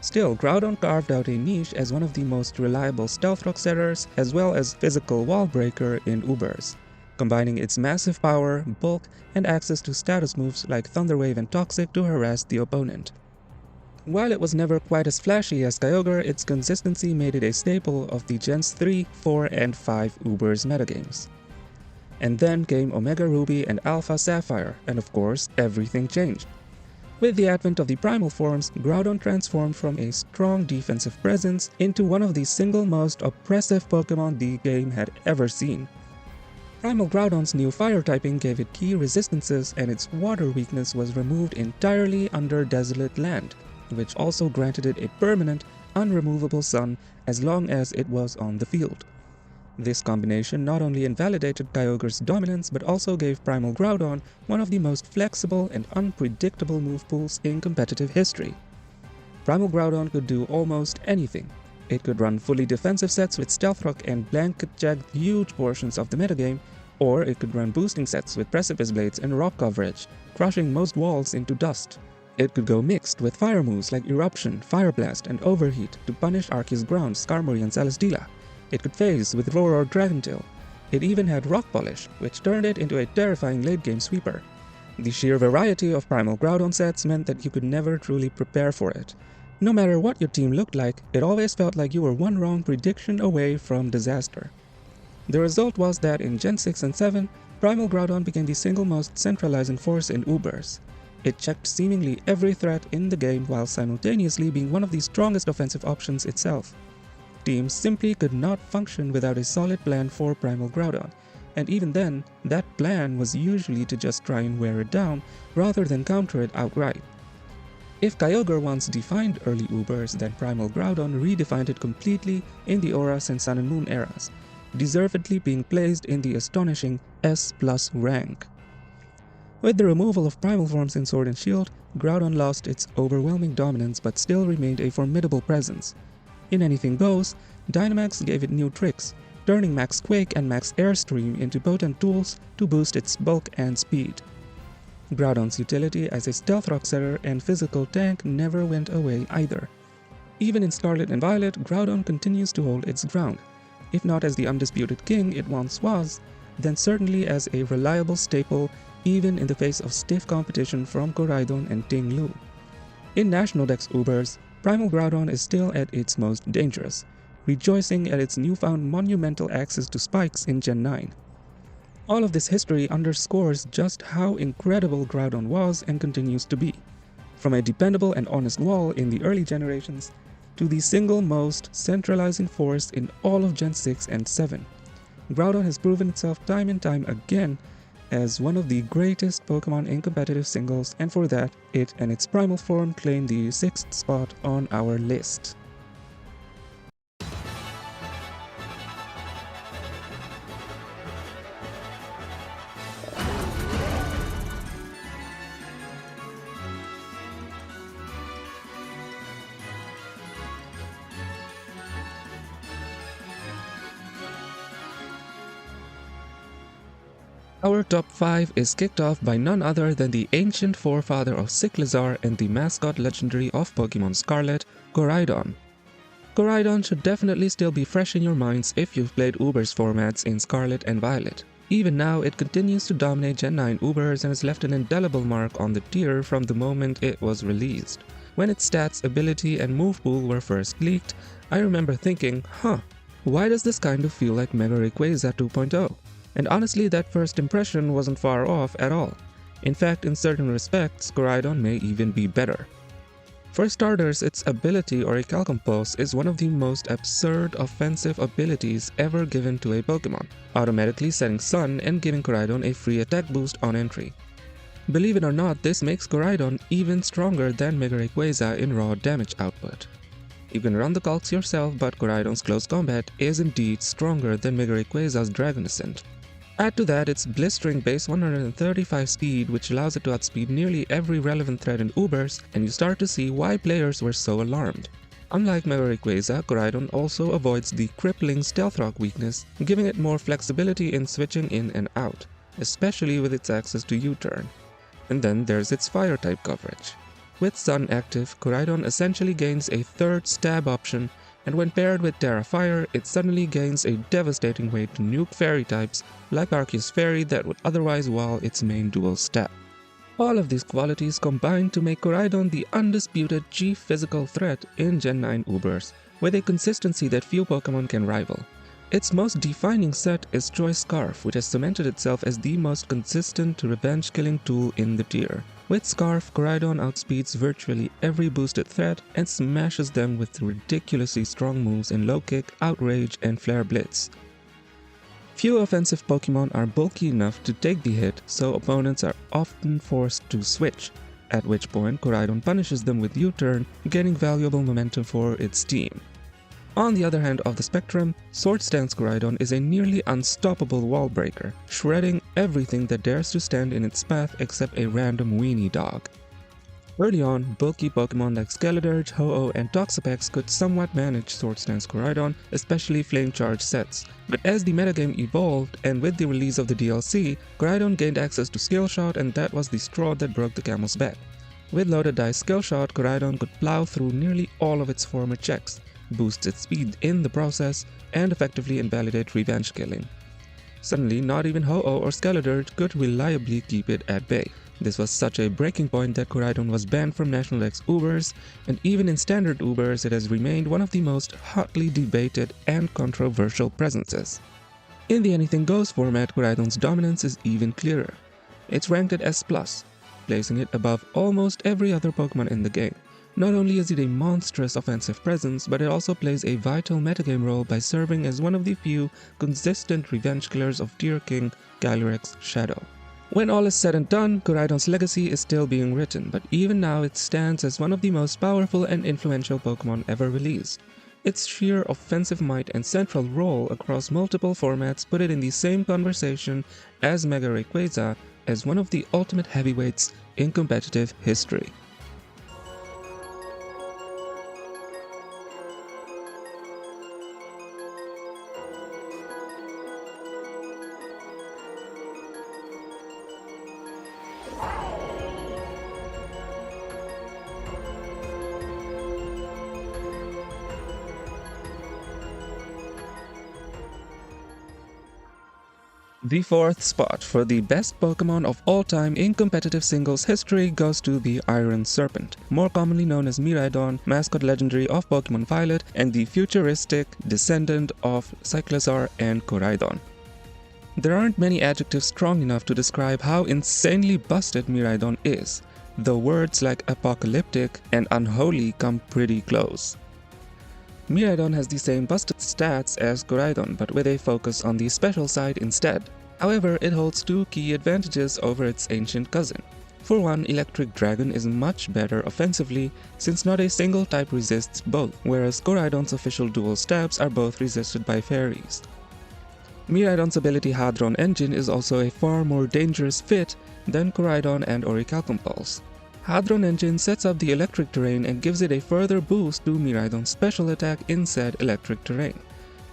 Still, Groudon carved out a niche as one of the most reliable stealth rock setters as well as physical wall breaker in Ubers, combining its massive power, bulk, and access to status moves like Thunder Wave and Toxic to harass the opponent. While it was never quite as flashy as Kyogre, its consistency made it a staple of the Gens 3, 4, and 5 Ubers metagames. And then came Omega Ruby and Alpha Sapphire, and of course, everything changed. With the advent of the Primal forms, Groudon transformed from a strong defensive presence into one of the single most oppressive Pokemon the game had ever seen. Primal Groudon's new fire typing gave it key resistances, and its water weakness was removed entirely under Desolate Land, which also granted it a permanent, unremovable sun as long as it was on the field. This combination not only invalidated Kyogre's dominance but also gave Primal Groudon one of the most flexible and unpredictable move pools in competitive history. Primal Groudon could do almost anything. It could run fully defensive sets with Stealth Rock and blanket check huge portions of the metagame, or it could run boosting sets with Precipice Blades and Rock coverage, crushing most walls into dust. It could go mixed with fire moves like Eruption, Fire Blast, and Overheat to punish Arceus Ground, Skarmory, and Celesteela. It could phase with Roar or Dragon Tail. It even had Rock Polish, which turned it into a terrifying late-game sweeper. The sheer variety of Primal Groudon sets meant that you could never truly prepare for it. No matter what your team looked like, it always felt like you were one wrong prediction away from disaster. The result was that in Gen 6 and 7, Primal Groudon became the single most centralizing force in Ubers. It checked seemingly every threat in the game while simultaneously being one of the strongest offensive options itself. Teams simply could not function without a solid plan for Primal Groudon, and even then, that plan was usually to just try and wear it down rather than counter it outright. If Kyogre once defined early Ubers, then Primal Groudon redefined it completely in the Auras and Sun and Moon eras, deservedly being placed in the astonishing S+ rank. With the removal of primal forms in Sword and Shield, Groudon lost its overwhelming dominance but still remained a formidable presence. In Anything Goes, Dynamax gave it new tricks, turning Max Quake and Max Airstream into potent tools to boost its bulk and speed. Groudon's utility as a stealth rock setter and physical tank never went away either. Even in Scarlet and Violet, Groudon continues to hold its ground. If not as the undisputed king it once was, then certainly as a reliable staple even in the face of stiff competition from Koraidon and Ting Lu. In National Dex Ubers, Primal Groudon is still at its most dangerous, rejoicing at its newfound monumental access to spikes in Gen 9. All of this history underscores just how incredible Groudon was and continues to be, from a dependable and honest wall in the early generations to the single most centralizing force in all of Gen 6 and 7. Groudon has proven itself time and time again as one of the greatest Pokemon in competitive singles, and for that, it and its primal form claim the 6th spot on our list. Our top 5 is kicked off by none other than the ancient forefather of Cyclizar and the mascot legendary of Pokemon Scarlet, Koraidon. Koraidon should definitely still be fresh in your minds if you've played Ubers formats in Scarlet and Violet. Even now, it continues to dominate Gen 9 Ubers and has left an indelible mark on the tier from the moment it was released. When its stats, ability, and move pool were first leaked, I remember thinking, why does this kind of feel like Mega Rayquaza 2.0? And honestly, that first impression wasn't far off at all. In fact, in certain respects, Koraidon may even be better. For starters, its ability or a Calcompulse is one of the most absurd offensive abilities ever given to a Pokemon, automatically setting Sun and giving Koraidon a free attack boost on entry. Believe it or not, this makes Koraidon even stronger than Mega Rayquaza in raw damage output. You can run the calcs yourself, but Koraidon's close combat is indeed stronger than Mega Rayquaza's Dragon Ascent. Add to that its blistering base 135 speed, which allows it to outspeed nearly every relevant threat in Ubers, and you start to see why players were so alarmed. Unlike Mega Rayquaza, Koraidon also avoids the crippling Stealth Rock weakness, giving it more flexibility in switching in and out, especially with its access to U-turn. And then there's its Fire-type coverage. With Sun active, Koraidon essentially gains a third stab option, and when paired with Terra Fire, it suddenly gains a devastating way to nuke Fairy types like Arceus Fairy that would otherwise wall its main dual stab. All of these qualities combine to make Koraidon the undisputed chief physical threat in Gen 9 Ubers, with a consistency that few Pokemon can rival. Its most defining set is Choice Scarf, which has cemented itself as the most consistent revenge-killing tool in the tier. With Scarf, Koraidon outspeeds virtually every boosted threat and smashes them with ridiculously strong moves in Low Kick, Outrage, and Flare Blitz. Few offensive Pokemon are bulky enough to take the hit, so opponents are often forced to switch, at which point Koraidon punishes them with U-turn, gaining valuable momentum for its team. On the other hand of the spectrum, Sword Stance Koraidon is a nearly unstoppable wall breaker, shredding everything that dares to stand in its path except a random weenie dog. Early on, bulky Pokemon like Skeledirge, Ho-Oh, and Toxapex could somewhat manage Sword Stance Koraidon, especially Flame Charge sets. But as the metagame evolved, and with the release of the DLC, Koraidon gained access to Skill Shot, and that was the straw that broke the camel's back. With Loaded Dice Skill Shot, Koraidon could plow through nearly all of its former checks, boost its speed in the process, and effectively invalidate revenge killing. Suddenly, not even Ho-Oh or Skeledirge could reliably keep it at bay. This was such a breaking point that Koraidon was banned from National X Ubers, and even in standard Ubers it has remained one of the most hotly debated and controversial presences. In the Anything Goes format, Koraidon's dominance is even clearer. It's ranked at S+, placing it above almost every other Pokemon in the game. Not only is it a monstrous offensive presence, but it also plays a vital metagame role by serving as one of the few consistent revenge killers of Tier King Calyrex Shadow. When all is said and done, Koraidon's legacy is still being written, but even now it stands as one of the most powerful and influential Pokemon ever released. Its sheer offensive might and central role across multiple formats put it in the same conversation as Mega Rayquaza as one of the ultimate heavyweights in competitive history. The fourth spot for the best Pokemon of all time in competitive singles history goes to the Iron Serpent, more commonly known as Miraidon, mascot legendary of Pokemon Violet, and the futuristic descendant of Cyclizar and Koraidon. There aren't many adjectives strong enough to describe how insanely busted Miraidon is, though words like apocalyptic and unholy come pretty close. Miraidon has the same busted stats as Koraidon, but with a focus on the special side instead. However, it holds two key advantages over its ancient cousin. For one, Electric Dragon is much better offensively, since not a single type resists both, whereas Koraidon's official dual stabs are both resisted by fairies. Miraidon's ability Hadron Engine is also a far more dangerous fit than Koraidon and Orichalcum Pulse. Hadron Engine sets up the electric terrain and gives it a further boost to Miraidon's special attack in said electric terrain,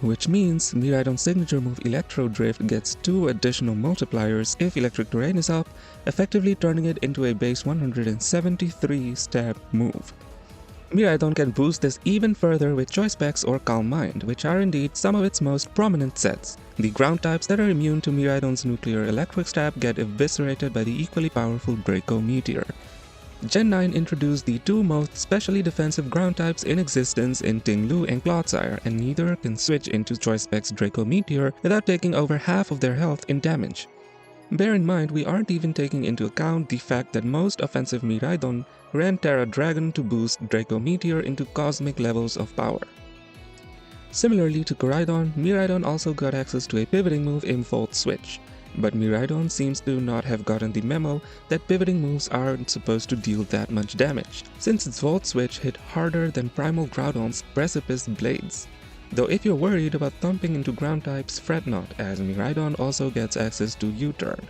which means Miraidon's signature move Electro Drift gets 2 additional multipliers if electric terrain is up, effectively turning it into a base 173 stab move. Miraidon can boost this even further with Choice Specs or Calm Mind, which are indeed some of its most prominent sets. The ground types that are immune to Miraidon's nuclear electric stab get eviscerated by the equally powerful Draco Meteor. Gen 9 introduced the two most specially defensive ground types in existence in Ting-Lu and Clodsire, and neither can switch into Choice Specs Draco Meteor without taking over half of their health in damage. Bear in mind, we aren't even taking into account the fact that most offensive Miraidon ran Terra Dragon to boost Draco Meteor into cosmic levels of power. Similarly to Koraidon, Miraidon also got access to a pivoting move in Volt Switch. But Miraidon seems to not have gotten the memo that pivoting moves aren't supposed to deal that much damage, since its Volt Switch hit harder than Primal Groudon's Precipice Blades. Though if you're worried about thumping into ground types, fret not, as Miraidon also gets access to U-turn.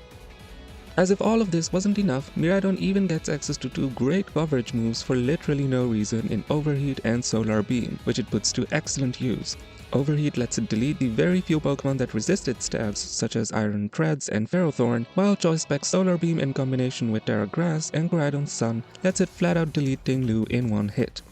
As if all of this wasn't enough, Miraidon even gets access to 2 great coverage moves for literally no reason in Overheat and Solar Beam, which it puts to excellent use. Overheat lets it delete the very few Pokemon that resist its stabs, such as Iron Treads and Ferrothorn, while Choice Spec Solar Beam in combination with Terra Grass and Koraidon's Sun lets it flat out delete Tinglu in one hit.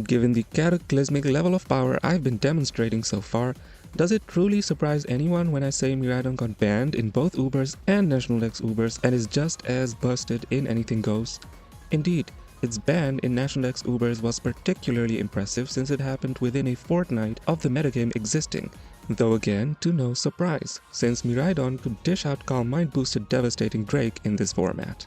Given the cataclysmic level of power I've been demonstrating so far, does it truly surprise anyone when I say Miraidon got banned in both Ubers and National Dex Ubers and is just as busted in Anything Goes? Indeed, its ban in National Dex Ubers was particularly impressive since it happened within a fortnight of the metagame existing, though again to no surprise, since Miraidon could dish out Calm Mind boosted Devastating Drake in this format.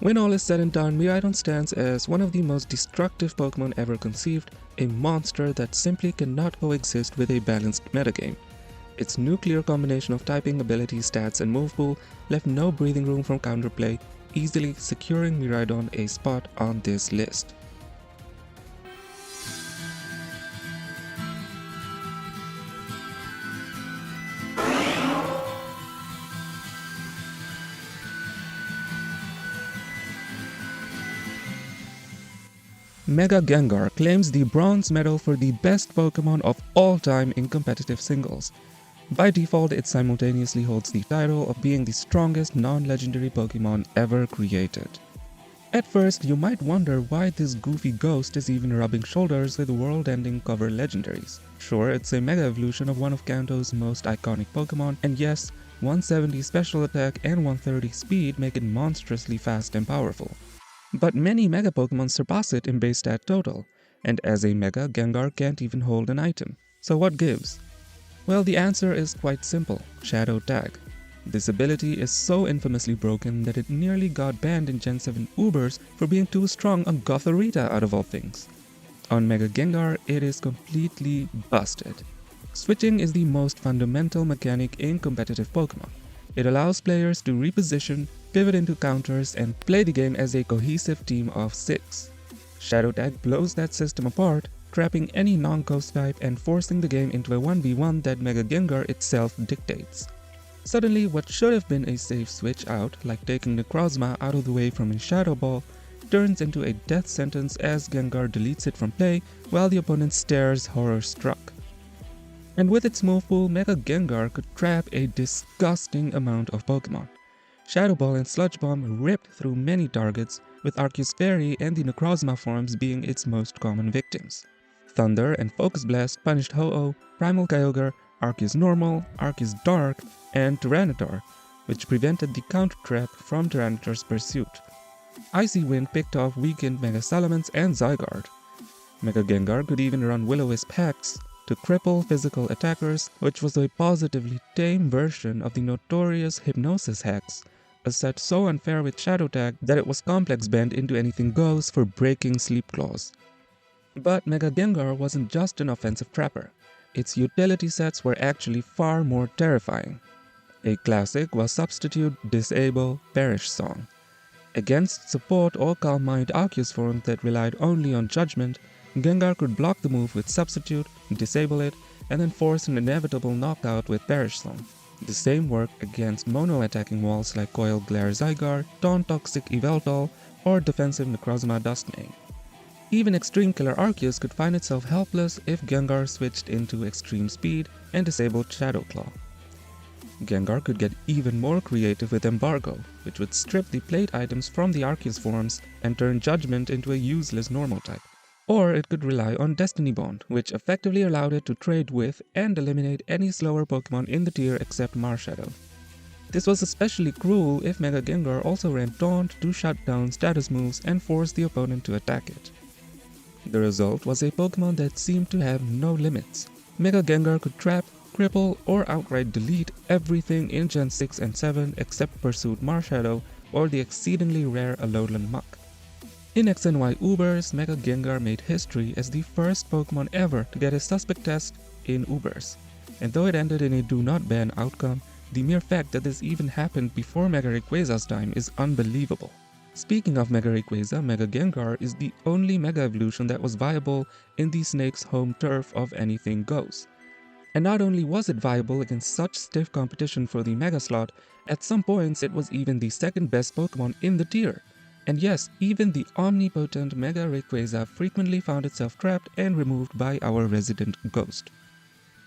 When all is said and done, Miraidon stands as one of the most destructive Pokemon ever conceived, a monster that simply cannot coexist with a balanced metagame. Its nuclear combination of typing, ability, stats, and move pool left no breathing room for counterplay, easily securing Miraidon a spot on this list. Mega Gengar claims the bronze medal for the best Pokemon of all time in competitive singles. By default, it simultaneously holds the title of being the strongest non-legendary Pokemon ever created. At first, you might wonder why this goofy ghost is even rubbing shoulders with world-ending cover legendaries. Sure, it's a mega evolution of one of Kanto's most iconic Pokemon, and yes, 170 special attack and 130 speed make it monstrously fast and powerful. But many Mega Pokemon surpass it in base stat total, and as a Mega, Gengar can't even hold an item. So what gives? Well, the answer is quite simple: Shadow Tag. This ability is so infamously broken that it nearly got banned in Gen 7 Ubers for being too strong on Gothorita out of all things. On Mega Gengar, it is completely busted. Switching is the most fundamental mechanic in competitive Pokemon. It allows players to reposition, pivot into counters, and play the game as a cohesive team of 6. Shadow Tag blows that system apart, trapping any non-ghost type and forcing the game into a 1v1 that Mega Gengar itself dictates. Suddenly, what should have been a safe switch out, like taking Necrozma out of the way from a Shadow Ball, turns into a death sentence as Gengar deletes it from play while the opponent stares horror-struck. And with its move pool, Mega Gengar could trap a disgusting amount of Pokemon. Shadow Ball and Sludge Bomb ripped through many targets, with Arceus Fairy and the Necrozma forms being its most common victims. Thunder and Focus Blast punished Ho-Oh, Primal Kyogre, Arceus Normal, Arceus Dark, and Tyranitar, which prevented the counter trap from Tyranitar's pursuit. Icy Wind picked off weakened Mega Salamence and Zygarde. Mega Gengar could even run Will-O-Wisp hacks to cripple physical attackers, which was a positively tame version of the notorious Hypnosis hacks, a set so unfair with Shadow Tag that it was complex banned into Anything Goes for breaking Sleep Claws. But Mega Gengar wasn't just an offensive trapper. Its utility sets were actually far more terrifying. A classic was Substitute, Disable, Perish Song. Against support or Calm Mind Arceus forms that relied only on Judgment, Gengar could block the move with Substitute, disable it, and then force an inevitable knockout with Perish Song. The same worked against mono-attacking walls like Coil Glare Zygarde, Taunt Toxic Yveltal, or defensive Necrozma Duskmane. Even Extreme Killer Arceus could find itself helpless if Gengar switched into Extreme Speed and disabled Shadow Claw. Gengar could get even more creative with Embargo, which would strip the plate items from the Arceus forms and turn Judgment into a useless normal type. Or it could rely on Destiny Bond, which effectively allowed it to trade with and eliminate any slower Pokemon in the tier except Marshadow. This was especially cruel if Mega Gengar also ran Taunt to shut down status moves and force the opponent to attack it. The result was a Pokemon that seemed to have no limits. Mega Gengar could trap, cripple, or outright delete everything in Gen 6 and 7 except Pursuit Marshadow or the exceedingly rare Alolan Muck. In X and Y Ubers, Mega Gengar made history as the first Pokemon ever to get a suspect test in Ubers. And though it ended in a do not ban outcome, the mere fact that this even happened before Mega Rayquaza's time is unbelievable. Speaking of Mega Rayquaza, Mega Gengar is the only Mega Evolution that was viable in the snake's home turf of Anything Goes. And not only was it viable against such stiff competition for the Mega slot, at some points it was even the second best Pokemon in the tier. And yes, even the omnipotent Mega Rayquaza frequently found itself trapped and removed by our resident Ghost.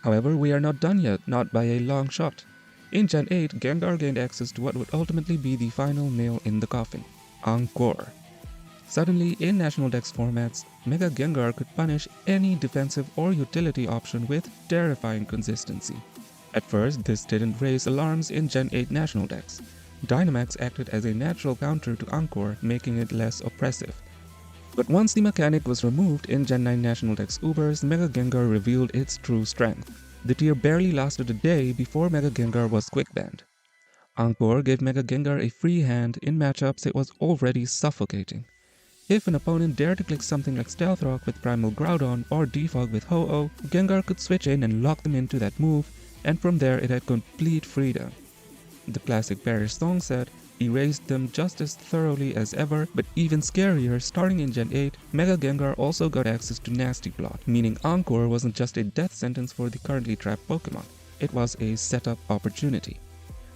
However, we are not done yet, not by a long shot. In Gen 8, Gengar gained access to what would ultimately be the final nail in the coffin, Encore. Suddenly, in National Dex formats, Mega Gengar could punish any defensive or utility option with terrifying consistency. At first, this didn't raise alarms in Gen 8 National Dex. Dynamax acted as a natural counter to Encore, making it less oppressive. But once the mechanic was removed in Gen 9 National Dex Ubers, Mega Gengar revealed its true strength. The tier barely lasted a day before Mega Gengar was quick banned. Encore gave Mega Gengar a free hand in matchups it was already suffocating. If an opponent dared to click something like Stealth Rock with Primal Groudon or Defog with Ho-Oh, Gengar could switch in and lock them into that move, and from there it had complete freedom. The classic Parish song said, erased them just as thoroughly as ever, but even scarier, starting in Gen 8, Mega Gengar also got access to Nasty Plot, meaning Encore wasn't just a death sentence for the currently trapped Pokemon, it was a setup opportunity.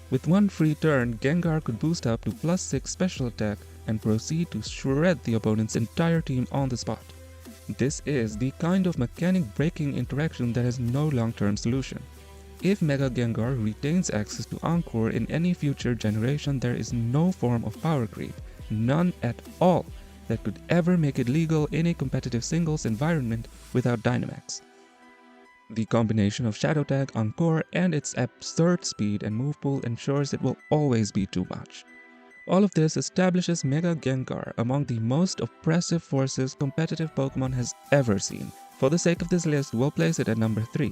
With one free turn, Gengar could boost up to +6 special attack and proceed to shred the opponent's entire team on the spot. This is the kind of mechanic-breaking interaction that has no long-term solution. If Mega Gengar retains access to Encore in any future generation, there is no form of power creep, none at all, that could ever make it legal in a competitive singles environment without Dynamax. The combination of Shadow Tag, Encore, and its absurd speed and move pool ensures it will always be too much. All of this establishes Mega Gengar among the most oppressive forces competitive Pokemon has ever seen. For the sake of this list, we'll place it at number 3.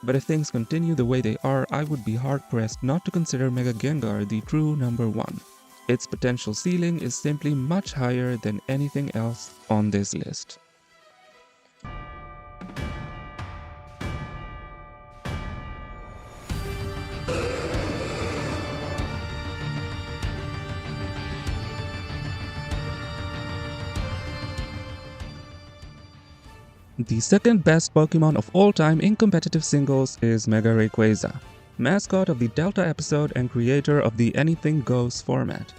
But if things continue the way they are, I would be hard-pressed not to consider Mega Gengar the true number 1. Its potential ceiling is simply much higher than anything else on this list. The second best Pokemon of all time in competitive singles is Mega Rayquaza, mascot of the Delta episode and creator of the Anything Goes format.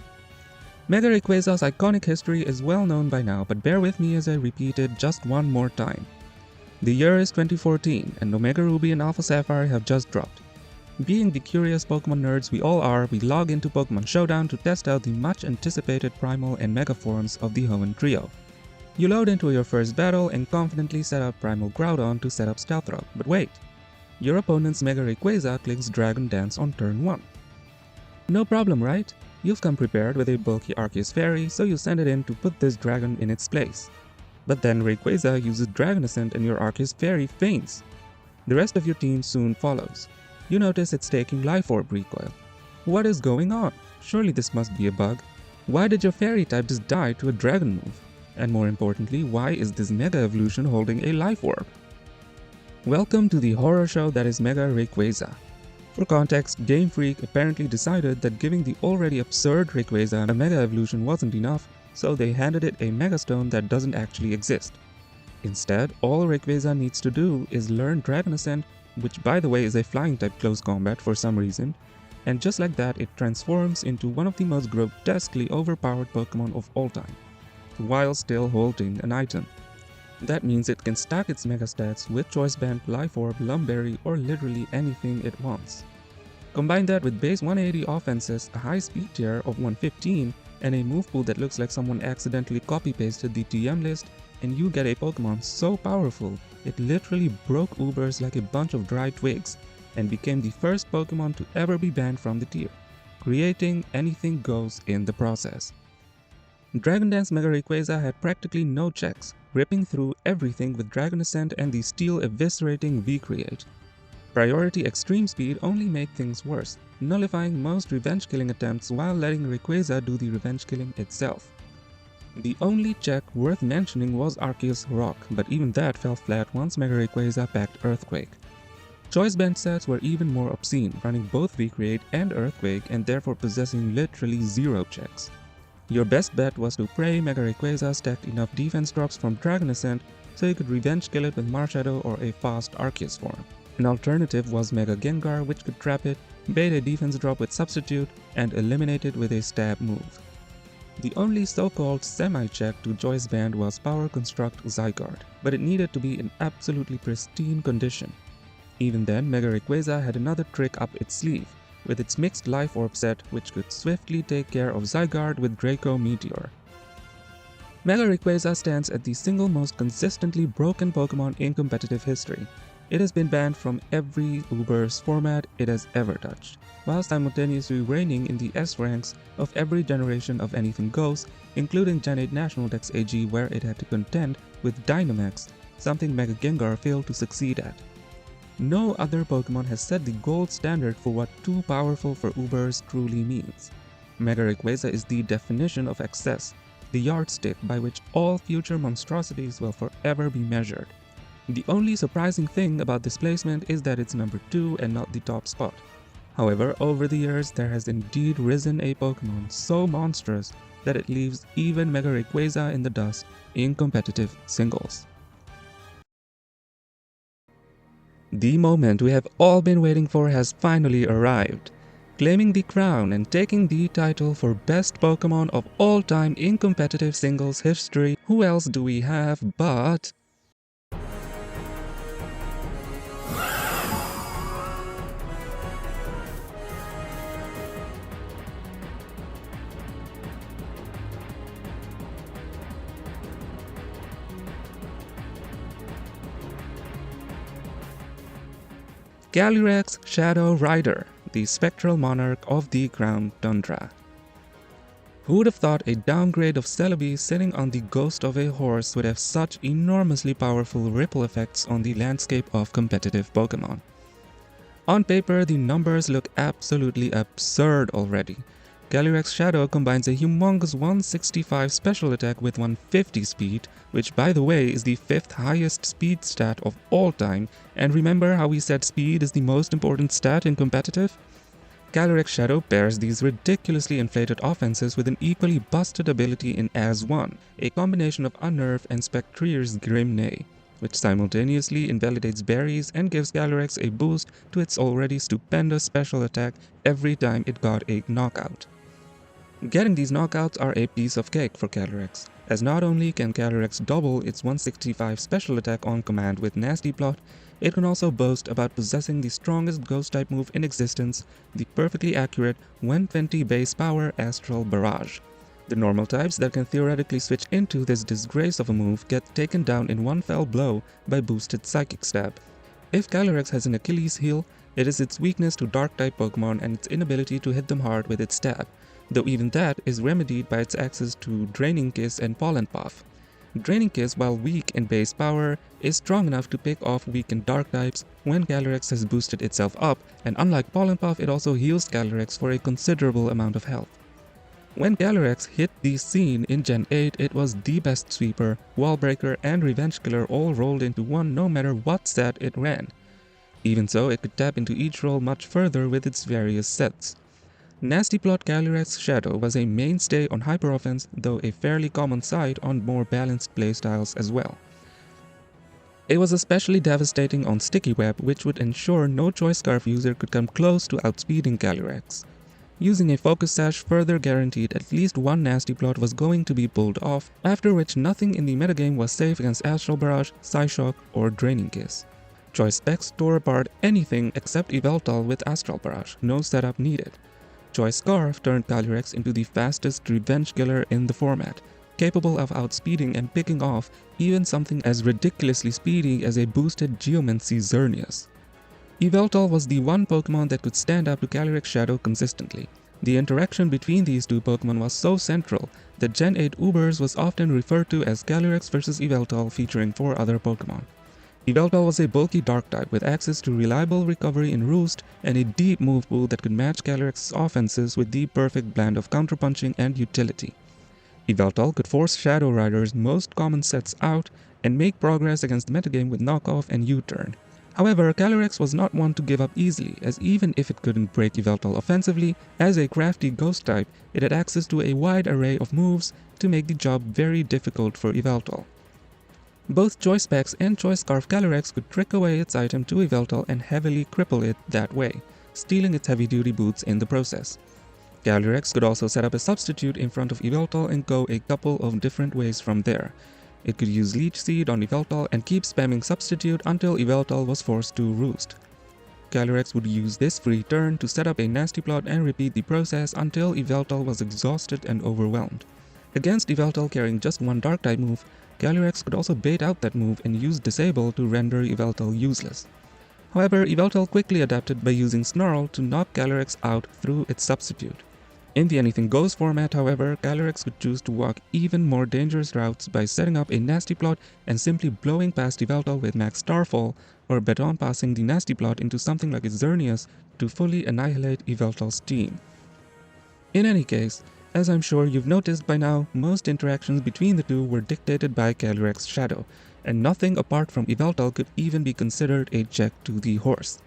Mega Rayquaza's iconic history is well known by now, but bear with me as I repeat it just one more time. The year is 2014 and Omega Ruby and Alpha Sapphire have just dropped. Being the curious Pokemon nerds we all are, we log into Pokemon Showdown to test out the much anticipated Primal and Mega forms of the Hoenn trio. You load into your first battle and confidently set up Primal Groudon to set up Stealth Rock, but wait! Your opponent's Mega Rayquaza clicks Dragon Dance on turn 1. No problem, right? You've come prepared with a bulky Arceus Fairy, so you send it in to put this dragon in its place. But then Rayquaza uses Dragon Ascent and your Arceus Fairy faints. The rest of your team soon follows. You notice it's taking Life Orb recoil. What is going on? Surely this must be a bug. Why did your Fairy type just die to a Dragon move? And more importantly, why is this Mega Evolution holding a Life Orb? Welcome to the horror show that is Mega Rayquaza. For context, Game Freak apparently decided that giving the already absurd Rayquaza a Mega Evolution wasn't enough, so they handed it a Mega Stone that doesn't actually exist. Instead, all Rayquaza needs to do is learn Dragon Ascent, which by the way is a flying type close combat for some reason, and just like that it transforms into one of the most grotesquely overpowered Pokemon of all time, while still holding an item. That means it can stack its Mega Stats with Choice Band, Life Orb, Lumberry, or literally anything it wants. Combine that with base 180 offenses, a high speed tier of 115, and a move pool that looks like someone accidentally copy-pasted the TM list, and you get a Pokemon so powerful it literally broke Ubers like a bunch of dry twigs, and became the first Pokemon to ever be banned from the tier, creating Anything Goes in the process. Dragon Dance Mega Rayquaza had practically no checks, ripping through everything with Dragon Ascent and the steel eviscerating V-Create. Priority Extreme Speed only made things worse, nullifying most revenge killing attempts while letting Rayquaza do the revenge killing itself. The only check worth mentioning was Arceus Rock, but even that fell flat once Mega Rayquaza packed Earthquake. Choice Band sets were even more obscene, running both V-Create and Earthquake and therefore possessing literally zero checks. Your best bet was to pray Mega Rayquaza stacked enough defense drops from Dragon Ascent so you could revenge kill it with Marshadow or a fast Arceus form. An alternative was Mega Gengar, which could trap it, bait a defense drop with Substitute, and eliminate it with a stab move. The only so-called semi-check to Joy's band was Power Construct Zygarde, but it needed to be in absolutely pristine condition. Even then, Mega Rayquaza had another trick up its sleeve, with its mixed Life Orb set which could swiftly take care of Zygarde with Draco Meteor. Mega Rayquaza stands as the single most consistently broken Pokemon in competitive history. It has been banned from every Uber's format it has ever touched, while simultaneously reigning in the S ranks of every generation of Anything Goes, including Gen 8 National Dex AG where it had to contend with Dynamax, something Mega Gengar failed to succeed at. No other Pokemon has set the gold standard for what too powerful for Ubers truly means. Mega Rayquaza is the definition of excess, the yardstick by which all future monstrosities will forever be measured. The only surprising thing about this placement is that it's number 2 and not the top spot. However, over the years there has indeed risen a Pokemon so monstrous that it leaves even Mega Rayquaza in the dust in competitive singles. The moment we have all been waiting for has finally arrived. Claiming the crown and taking the title for best Pokemon of all time in competitive singles history, who else do we have but Calyrex Shadow Rider, the spectral monarch of the Crown Tundra. Who would have thought a downgrade of Celebi sitting on the ghost of a horse would have such enormously powerful ripple effects on the landscape of competitive Pokemon? On paper, the numbers look absolutely absurd already. Calyrex Shadow combines a humongous 165 special attack with 150 speed, which by the way is the 5th highest speed stat of all time, and remember how we said speed is the most important stat in competitive? Calyrex Shadow pairs these ridiculously inflated offenses with an equally busted ability in As-1, a combination of Unnerve and Spectreer's Grim Neigh, which simultaneously invalidates berries and gives Calyrex a boost to its already stupendous special attack every time it got a knockout. Getting these knockouts are a piece of cake for Calyrex, as not only can Calyrex double its 165 special attack on command with Nasty Plot, it can also boast about possessing the strongest Ghost-type move in existence, the perfectly accurate 120 base power Astral Barrage. The normal types that can theoretically switch into this disgrace of a move get taken down in one fell blow by boosted Psychic Stab. If Calyrex has an Achilles heel, it is its weakness to Dark-type Pokemon and its inability to hit them hard with its stab, though even that is remedied by its access to Draining Kiss and Pollen Puff. Draining Kiss, while weak in base power, is strong enough to pick off weakened Dark types when Calyrex has boosted itself up, and unlike Pollen Puff, it also heals Calyrex for a considerable amount of health. When Calyrex hit the scene in Gen 8, it was the best sweeper, wall breaker, and revenge killer all rolled into one no matter what set it ran. Even so, it could tap into each role much further with its various sets. Nasty Plot Calyrex Shadow was a mainstay on Hyper Offense, though a fairly common sight on more balanced playstyles as well. It was especially devastating on Sticky Web, which would ensure no Choice Scarf user could come close to outspeeding Calyrex. Using a Focus Sash further guaranteed at least one Nasty Plot was going to be pulled off, after which nothing in the metagame was safe against Astral Barrage, Psyshock, or Draining Kiss. Choice Specs tore apart anything except Yveltal with Astral Barrage, no setup needed. Choice Scarf turned Calyrex into the fastest revenge killer in the format, capable of outspeeding and picking off even something as ridiculously speedy as a boosted Geomancy Xerneas. Yveltal was the one Pokemon that could stand up to Calyrex Shadow consistently. The interaction between these two Pokemon was so central that Gen 8 Ubers was often referred to as Calyrex vs Yveltal featuring 4 other Pokemon. Yveltal was a bulky Dark-type with access to reliable recovery in Roost and a deep move pool that could match Calyrex's offenses with the perfect blend of counterpunching and utility. Yveltal could force Shadow Rider's most common sets out and make progress against the metagame with Knockoff and U-Turn. However, Calyrex was not one to give up easily, as even if it couldn't break Yveltal offensively, as a crafty ghost type, it had access to a wide array of moves to make the job very difficult for Yveltal. Both Choice Specs and Choice Scarf Calyrex could trick away its item to Yveltal and heavily cripple it that way, stealing its heavy-duty boots in the process. Calyrex could also set up a substitute in front of Yveltal and go a couple of different ways from there. It could use Leech Seed on Yveltal and keep spamming substitute until Yveltal was forced to roost. Calyrex would use this free turn to set up a nasty plot and repeat the process until Yveltal was exhausted and overwhelmed. Against Yveltal carrying just one Dark-type move, Calyrex could also bait out that move and use Disable to render Yveltal useless. However, Yveltal quickly adapted by using Snarl to knock Calyrex out through its substitute. In the Anything Goes format, however, Calyrex could choose to walk even more dangerous routes by setting up a nasty plot and simply blowing past Yveltal with max Starfall, or baton passing the nasty plot into something like a Xerneas to fully annihilate Yveltal's team. In any case, as I'm sure you've noticed by now, most interactions between the two were dictated by Calyrex's shadow, and nothing apart from Yveltal could even be considered a check to the horse.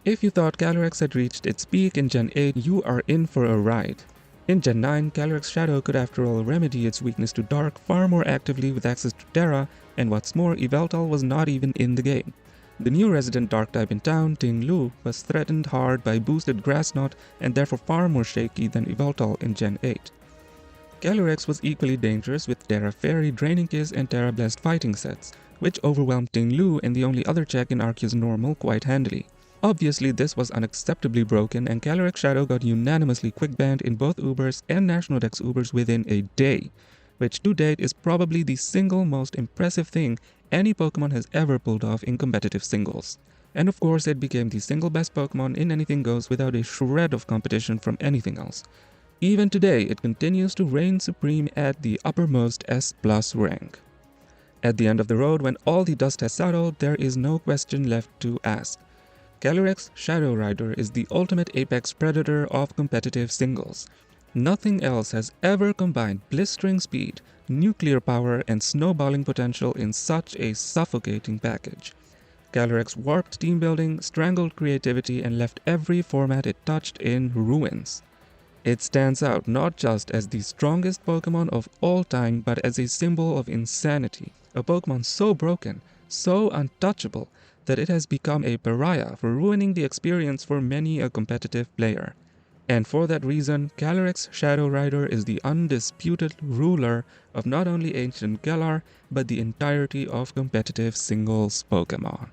If you thought Calyrex had reached its peak in Gen 8, you are in for a ride. In Gen 9, Calyrex's shadow could after all remedy its weakness to Dark far more actively with access to Terra, and what's more, Yveltal was not even in the game. The new resident Dark type in town, Ting Lu, was threatened hard by boosted Grass Knot and therefore far more shaky than Yveltal in Gen 8. Calyrex was equally dangerous with Terra Fairy Draining Kiss and Terra Blessed fighting sets, which overwhelmed Ting Lu and the only other check in Arceus normal quite handily. Obviously, this was unacceptably broken, and Calyrex Shadow got unanimously quick banned in both Ubers and National Dex Ubers within a day, which to date is probably the single most impressive thing any Pokemon has ever pulled off in competitive singles. And of course, it became the single best Pokemon in Anything Goes without a shred of competition from anything else. Even today, it continues to reign supreme at the uppermost S+ rank. At the end of the road, when all the dust has settled, there is no question left to ask. Calyrex Shadow Rider is the ultimate apex predator of competitive singles. Nothing else has ever combined blistering speed, nuclear power, and snowballing potential in such a suffocating package. Calyrex warped team building, strangled creativity, and left every format it touched in ruins. It stands out not just as the strongest Pokemon of all time, but as a symbol of insanity. A Pokemon so broken, so untouchable, that it has become a pariah for ruining the experience for many a competitive player. And for that reason, Calyrex Shadow Rider is the undisputed ruler of not only ancient Galar, but the entirety of competitive singles Pokemon.